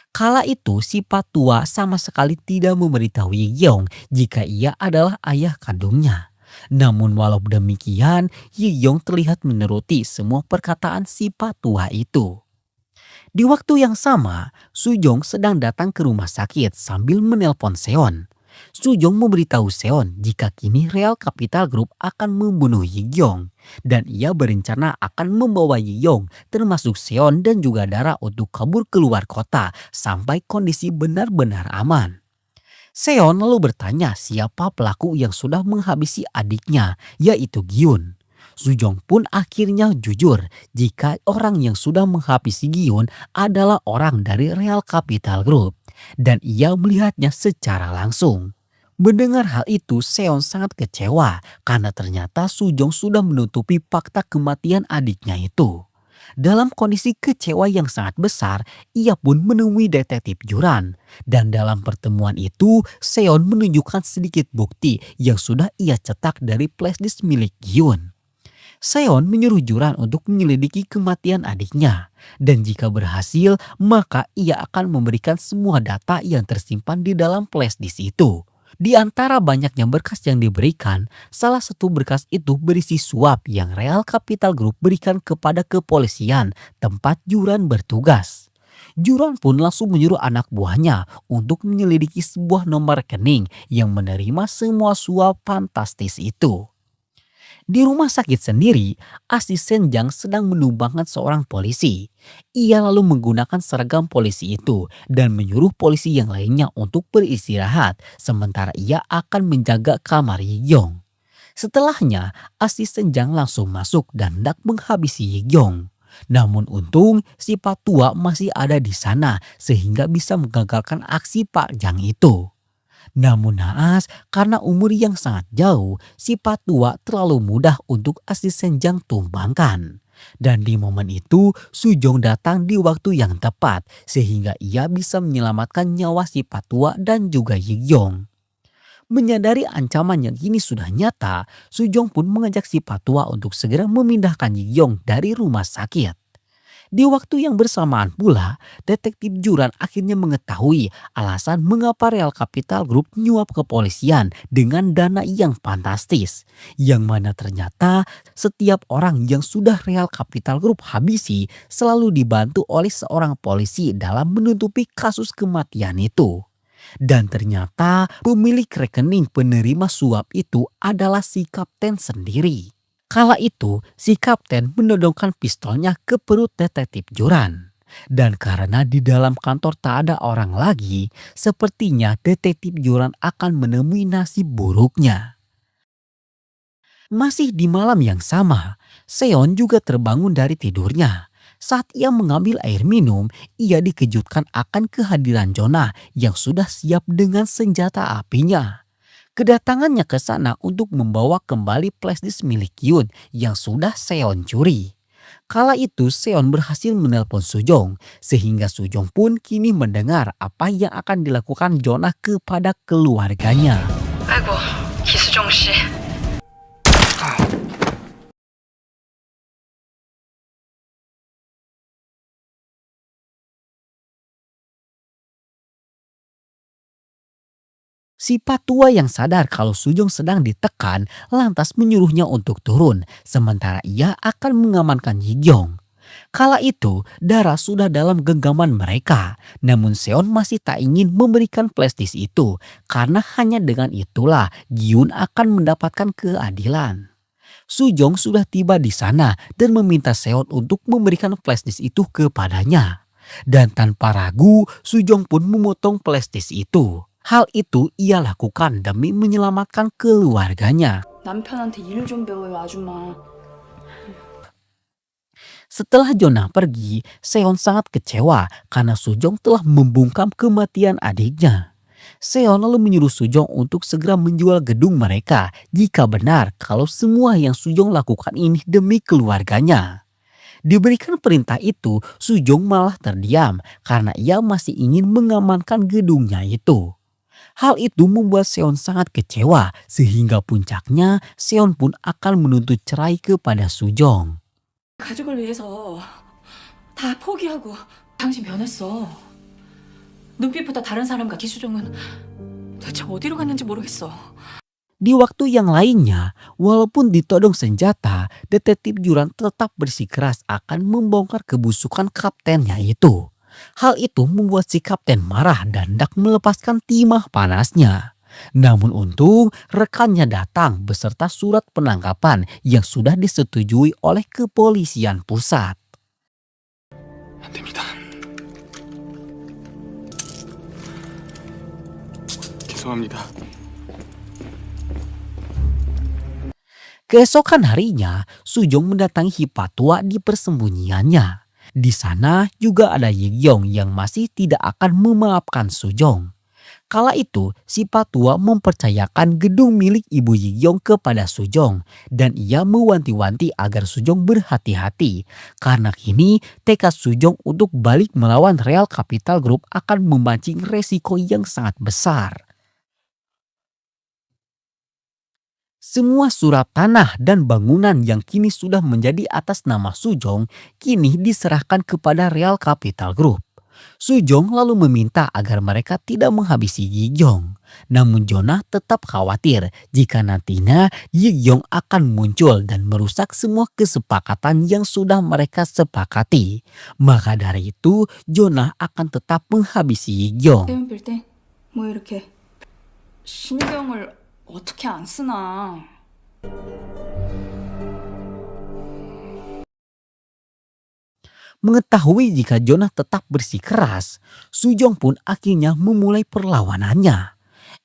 Kala itu si Patua sama sekali tidak memberitahu Yigyong jika ia adalah ayah kandungnya. Namun walau demikian, Yigyong terlihat menuruti semua perkataan si Patua itu. Di waktu yang sama, Sujong sedang datang ke rumah sakit sambil menelpon Seon. Sujong memberitahu Seon jika kini Real Capital Group akan membunuh Yigyong dan ia berencana akan membawa Yigyong termasuk Seon dan juga Dara untuk kabur keluar kota sampai kondisi benar-benar aman. Seon lalu bertanya siapa pelaku yang sudah menghabisi adiknya yaitu Gyun. Sujong pun akhirnya jujur jika orang yang sudah menghabisi Gyun adalah orang dari Real Capital Group. Dan ia melihatnya secara langsung. Mendengar hal itu, Seon sangat kecewa karena ternyata Sujong sudah menutupi fakta kematian adiknya itu. Dalam kondisi kecewa yang sangat besar, ia pun menemui detektif Juran. Dan dalam pertemuan itu, Seon menunjukkan sedikit bukti yang sudah ia cetak dari flashdisk milik Gyun. Seon menyuruh Juran untuk menyelidiki kematian adiknya. Dan jika berhasil, maka ia akan memberikan semua data yang tersimpan di dalam flashdisk itu. Di antara banyaknya berkas yang diberikan, salah satu berkas itu berisi suap yang Real Capital Group berikan kepada kepolisian tempat Juran bertugas. Juran pun langsung menyuruh anak buahnya untuk menyelidiki sebuah nomor rekening yang menerima semua suap fantastis itu. Di rumah sakit sendiri, asisten Jang sedang menumbangkan seorang polisi. Ia lalu menggunakan seragam polisi itu dan menyuruh polisi yang lainnya untuk beristirahat, sementara ia akan menjaga kamar Yigyong. Setelahnya, asisten Jang langsung masuk dan hendak menghabisi Yigyong. Namun untung si Patua masih ada di sana sehingga bisa menggagalkan aksi Pak Jang itu. Namun naas karena umur yang sangat jauh, si Patua terlalu mudah untuk asisten Jang tumbangkan. Dan di momen itu, Sujong datang di waktu yang tepat sehingga ia bisa menyelamatkan nyawa si Patua dan juga Yigyeong. Menyadari ancaman yang kini sudah nyata, Sujong pun mengajak si Patua untuk segera memindahkan Yigyeong dari rumah sakit. Di waktu yang bersamaan pula, detektif Juran akhirnya mengetahui alasan mengapa Real Capital Group nyuap kepolisian dengan dana yang fantastis. Yang mana ternyata setiap orang yang sudah Real Capital Group habisi selalu dibantu oleh seorang polisi dalam menutupi kasus kematian itu. Dan ternyata pemilik rekening penerima suap itu adalah si kapten sendiri. Kala itu, si kapten menodongkan pistolnya ke perut detektif Juran. Dan karena di dalam kantor tak ada orang lagi, sepertinya detektif Juran akan menemui nasib buruknya. Masih di malam yang sama, Seon juga terbangun dari tidurnya. Saat ia mengambil air minum, ia dikejutkan akan kehadiran Jonah yang sudah siap dengan senjata apinya. Kedatangannya ke sana untuk membawa kembali flashdisk milik Yoon yang sudah Seon curi. Kala itu Seon berhasil menelpon Sujong sehingga Sujong pun kini mendengar apa yang akan dilakukan Jonah kepada keluarganya.
아이고, 기수종 씨.
Si Patua yang sadar kalau Sujong sedang ditekan lantas menyuruhnya untuk turun sementara ia akan mengamankan Yigyeong. Kala itu Dara sudah dalam genggaman mereka, namun Seon masih tak ingin memberikan flashdisk itu karena hanya dengan itulah Gyun akan mendapatkan keadilan. Sujong sudah tiba di sana dan meminta Seon untuk memberikan flashdisk itu kepadanya. Dan tanpa ragu Sujong pun memotong flashdisk itu. Hal itu ia lakukan demi menyelamatkan keluarganya.
남편한테 일 좀 배워요, 아줌마.
Setelah Jonah pergi, Seon sangat kecewa karena Sujong telah membungkam kematian adiknya. Seon lalu menyuruh Sujong untuk segera menjual gedung mereka jika benar kalau semua yang Sujong lakukan ini demi keluarganya. Diberikan perintah itu, Sujong malah terdiam karena ia masih ingin mengamankan gedungnya itu. Hal itu membuat Seon sangat kecewa sehingga puncaknya Seon pun akan menuntut cerai kepada Sujong.
가족을 위해서 다 포기하고 당신 변했어. 눈빛보다 다른 사람과 기수종은 대체 어디로 갔는지 모르겠어.
Di waktu yang lainnya, walaupun ditodong senjata, detektif Juran tetap bersikeras akan membongkar kebusukan kaptennya itu. Hal itu membuat si kapten marah dan hendak melepaskan timah panasnya. Namun untung rekannya datang beserta surat penangkapan yang sudah disetujui oleh kepolisian pusat.
안 됩니다. 죄송합니다.
Keesokan harinya, Sujong mendatangi Hipatua di persembunyiannya. Di sana juga ada Yigyeong yang masih tidak akan memaafkan Sujong. Kala itu, si Patua mempercayakan gedung milik ibu Yigyeong kepada Sujong dan ia mewanti-wanti agar Sujong berhati-hati karena kini tekad Sujong untuk balik melawan Real Capital Group akan memancing resiko yang sangat besar. Semua surat tanah dan bangunan yang kini sudah menjadi atas nama Sujong kini diserahkan kepada Real Capital Group. Sujong lalu meminta agar mereka tidak menghabisi Yigyeong. Namun Jonah tetap khawatir jika nantinya Yigyeong akan muncul dan merusak semua kesepakatan yang sudah mereka sepakati. Maka dari itu Jonah akan tetap menghabisi Yigyeong.
세운 빌딩 뭐 이렇게 신경을 어떻게 안 쓰나.
Mengetahui jika Jonah tetap bersikeras, Sujong pun akhirnya memulai perlawanannya.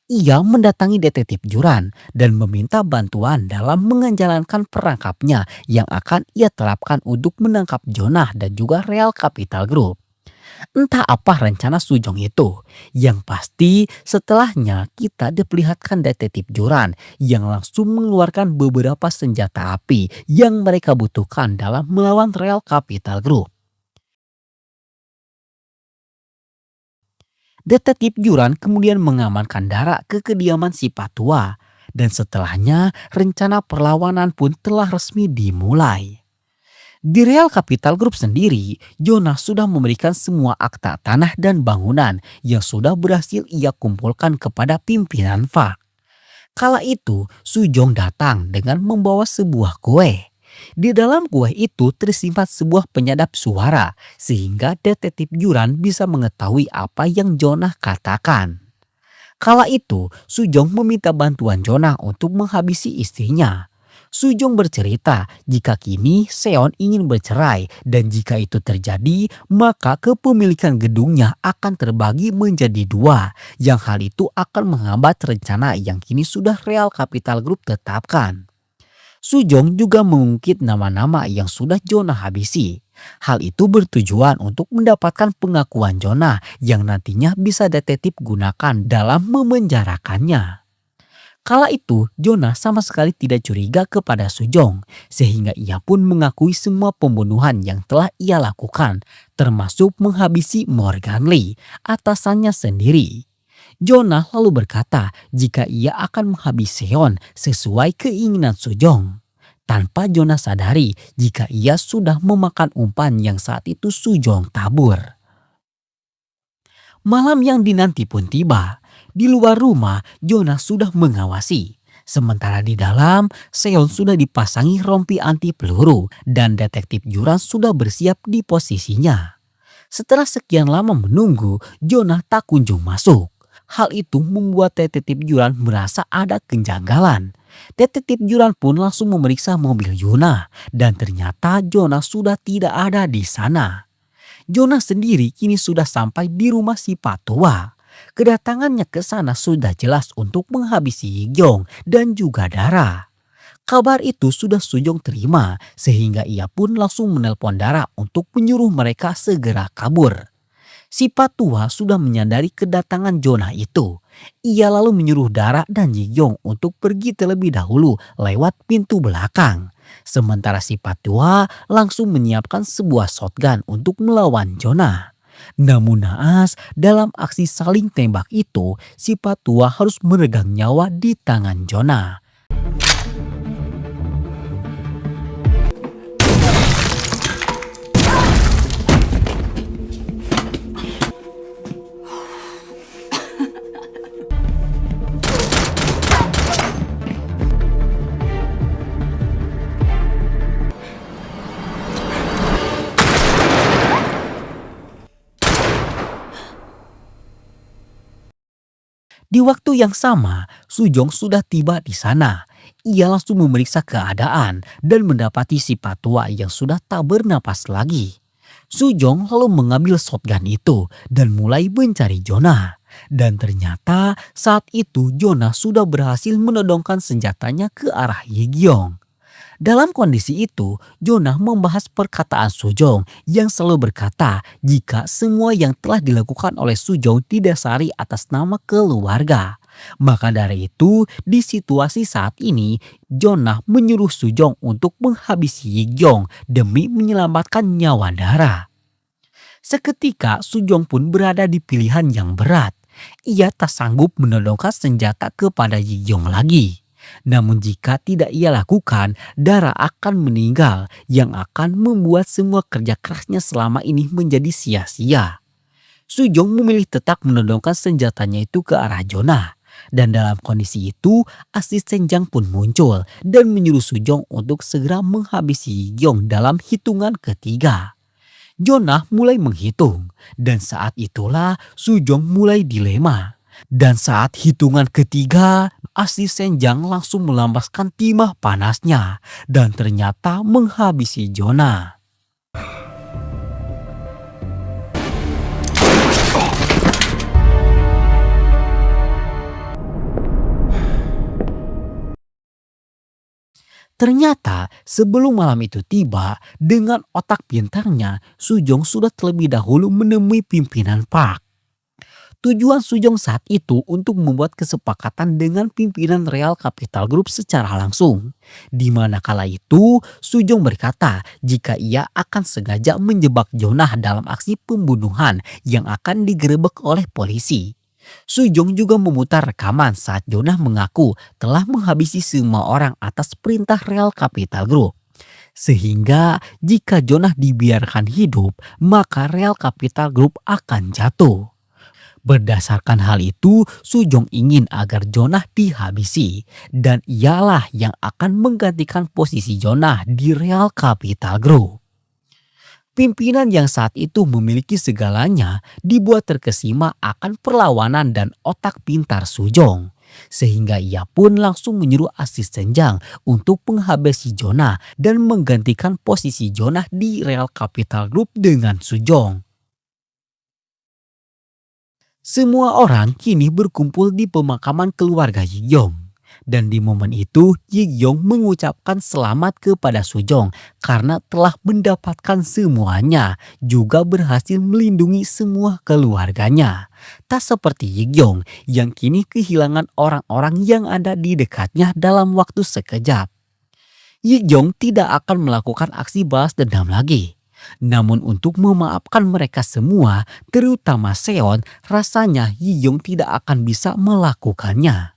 Ia mendatangi detektif Juran dan meminta bantuan dalam menjalankan perangkapnya yang akan ia terapkan untuk menangkap Jonah dan juga Real Capital Group. Entah apa rencana Sujong itu. Yang pasti setelahnya kita diperlihatkan detektif Juran yang langsung mengeluarkan beberapa senjata api yang mereka butuhkan dalam melawan Real Capital Group. Detektif Juran kemudian mengamankan Dara ke kediaman si Patua. Dan setelahnya rencana perlawanan pun telah resmi dimulai. Di Real Capital Group sendiri, Jonah sudah memberikan semua akta tanah dan bangunan yang sudah berhasil ia kumpulkan kepada pimpinan FAK. Kala itu, Sujong datang dengan membawa sebuah kue. Di dalam kue itu tersimpan sebuah penyadap suara sehingga detektif Juran bisa mengetahui apa yang Jonah katakan. Kala itu, Sujong meminta bantuan Jonah untuk menghabisi istrinya. Sujong bercerita jika kini Seon ingin bercerai dan jika itu terjadi maka kepemilikan gedungnya akan terbagi menjadi dua yang hal itu akan menghambat rencana yang kini sudah Real Capital Group tetapkan. Sujong juga mengungkit nama-nama yang sudah Jonah habisi. Hal itu bertujuan untuk mendapatkan pengakuan Jonah yang nantinya bisa detektif gunakan dalam memenjarakannya. Kala itu, Jonah sama sekali tidak curiga kepada Sujong, sehingga ia pun mengakui semua pembunuhan yang telah ia lakukan, termasuk menghabisi Morgan Lee, atasannya sendiri. Jonah lalu berkata jika ia akan menghabisi Seon sesuai keinginan Sujong. Tanpa Jonah sadari jika ia sudah memakan umpan yang saat itu Sujong tabur. Malam yang dinanti pun tiba. Di luar rumah, Jonah sudah mengawasi. Sementara di dalam, Seon sudah dipasangi rompi anti peluru dan detektif Juran sudah bersiap di posisinya. Setelah sekian lama menunggu, Jonah tak kunjung masuk. Hal itu membuat detektif Juran merasa ada kejanggalan. Detektif Juran pun langsung memeriksa mobil Yuna dan ternyata Jonah sudah tidak ada di sana. Jonah sendiri kini sudah sampai di rumah si Patua. Kedatangannya ke sana sudah jelas untuk menghabisi Yigyong dan juga Dara. Kabar itu sudah Sujong terima sehingga ia pun langsung menelpon Dara untuk menyuruh mereka segera kabur. Si Patua sudah menyadari kedatangan Jonah itu. Ia lalu menyuruh Dara dan Yigyong untuk pergi terlebih dahulu lewat pintu belakang. Sementara si Patua langsung menyiapkan sebuah shotgun untuk melawan Jonah. Namun naas, dalam aksi saling tembak itu, si Patua harus meregang nyawa di tangan Jonah. Di waktu yang sama, Sujong sudah tiba di sana. Ia langsung memeriksa keadaan dan mendapati si Patua yang sudah tak bernapas lagi. Sujong lalu mengambil shotgun itu dan mulai mencari Jonah. Dan ternyata saat itu Jonah sudah berhasil menodongkan senjatanya ke arah Yigyong. Dalam kondisi itu, Jonah membahas perkataan Sujong yang selalu berkata jika semua yang telah dilakukan oleh Sujong didasari atas nama keluarga. Maka dari itu, di situasi saat ini, Jonah menyuruh Sujong untuk menghabisi Yigyong demi menyelamatkan nyawa Dara. Seketika Sujong pun berada di pilihan yang berat. Ia tak sanggup menodongkan senjata kepada Yigyong lagi. Namun jika tidak ia lakukan, Dara akan meninggal yang akan membuat semua kerja kerasnya selama ini menjadi sia-sia. Sujong memilih tetap menodongkan senjatanya itu ke arah Jonah. Dan dalam kondisi itu, asisten Jang pun muncul dan menyuruh Sujong untuk segera menghabisi Yigyong dalam hitungan ketiga. Jonah mulai menghitung dan saat itulah Sujong mulai dilema. Dan saat hitungan ketiga, asisten Jang langsung melambaskan timah panasnya dan ternyata menghabisi Jonah. Ternyata sebelum malam itu tiba, dengan otak pintarnya, Sujong sudah terlebih dahulu menemui pimpinan Park. Tujuan Sujong saat itu untuk membuat kesepakatan dengan pimpinan Real Capital Group secara langsung. Di mana kala itu Sujong berkata jika ia akan sengaja menjebak Jonah dalam aksi pembunuhan yang akan digerebek oleh polisi. Sujong juga memutar rekaman saat Jonah mengaku telah menghabisi semua orang atas perintah Real Capital Group. Sehingga jika Jonah dibiarkan hidup, maka Real Capital Group akan jatuh. Berdasarkan hal itu, Sujong ingin agar Jonah dihabisi dan ialah yang akan menggantikan posisi Jonah di Real Capital Group. Pimpinan yang saat itu memiliki segalanya dibuat terkesima akan perlawanan dan otak pintar Sujong. Sehingga ia pun langsung menyuruh asisten Jang untuk menghabisi Jonah dan menggantikan posisi Jonah di Real Capital Group dengan Sujong. Semua orang kini berkumpul di pemakaman keluarga Yig-yong. Dan di momen itu Yig-yong mengucapkan selamat kepada Sujong karena telah mendapatkan semuanya, juga berhasil melindungi semua keluarganya. Tak seperti Yig-yong yang kini kehilangan orang-orang yang ada di dekatnya dalam waktu sekejap. Yig-yong tidak akan melakukan aksi balas dendam lagi. Namun untuk memaafkan mereka semua, terutama Seon, rasanya Yig-yong tidak akan bisa melakukannya.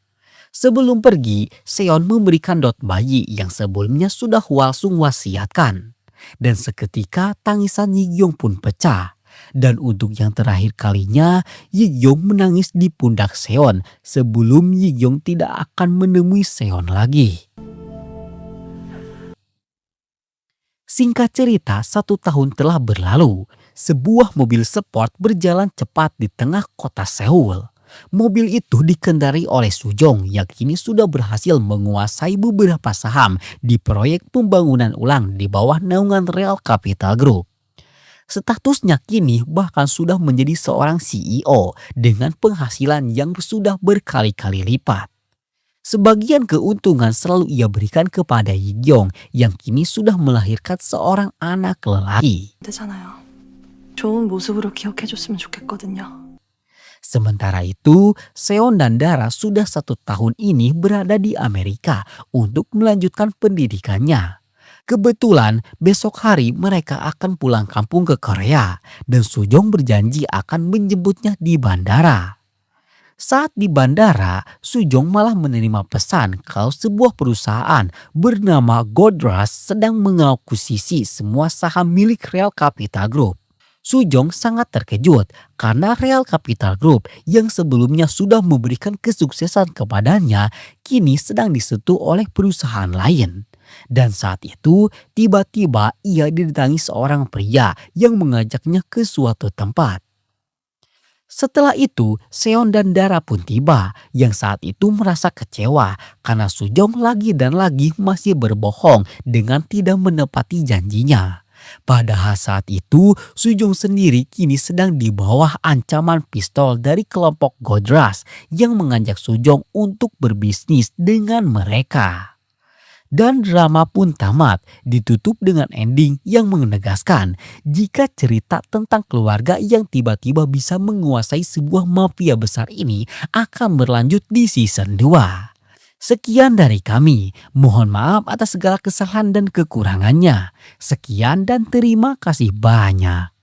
Sebelum pergi, Seon memberikan dot bayi yang sebelumnya sudah Hwasung wasiatkan. Dan seketika tangisan Yig-yong pun pecah. Dan untuk yang terakhir kalinya, Yig-yong menangis di pundak Seon sebelum Yig-yong tidak akan menemui Seon lagi. Singkat cerita, 1 tahun telah berlalu. Sebuah mobil sport berjalan cepat di tengah kota Seoul. Mobil itu dikendarai oleh Sujong yang kini sudah berhasil menguasai beberapa saham di proyek pembangunan ulang di bawah naungan Real Capital Group. Statusnya kini bahkan sudah menjadi seorang CEO dengan penghasilan yang sudah berkali-kali lipat. Sebagian keuntungan selalu ia berikan kepada Yig-yong yang kini sudah melahirkan seorang anak lelaki.
되잖아요. 좋은 모습으로 기억해줬으면 좋겠거든요.
Sementara itu, Seon dan Dara sudah 1 tahun ini berada di Amerika untuk melanjutkan pendidikannya. Kebetulan besok hari mereka akan pulang kampung ke Korea dan Sujong berjanji akan menjemputnya di bandara. Saat di bandara, Sujong malah menerima pesan kalau sebuah perusahaan bernama Godras sedang mengakuisisi semua saham milik Real Capital Group. Sujong sangat terkejut karena Real Capital Group yang sebelumnya sudah memberikan kesuksesan kepadanya kini sedang disentuh oleh perusahaan lain. Dan saat itu tiba-tiba ia didatangi seorang pria yang mengajaknya ke suatu tempat. Setelah itu, Seon dan Dara pun tiba yang saat itu merasa kecewa karena Sujong lagi dan lagi masih berbohong dengan tidak menepati janjinya. Padahal saat itu Sujong sendiri kini sedang di bawah ancaman pistol dari kelompok Godras yang mengajak Sujong untuk berbisnis dengan mereka. Dan drama pun tamat, ditutup dengan ending yang menegaskan jika cerita tentang keluarga yang tiba-tiba bisa menguasai sebuah mafia besar ini akan berlanjut di season 2. Sekian dari kami, mohon maaf atas segala kesalahan dan kekurangannya. Sekian dan terima kasih banyak.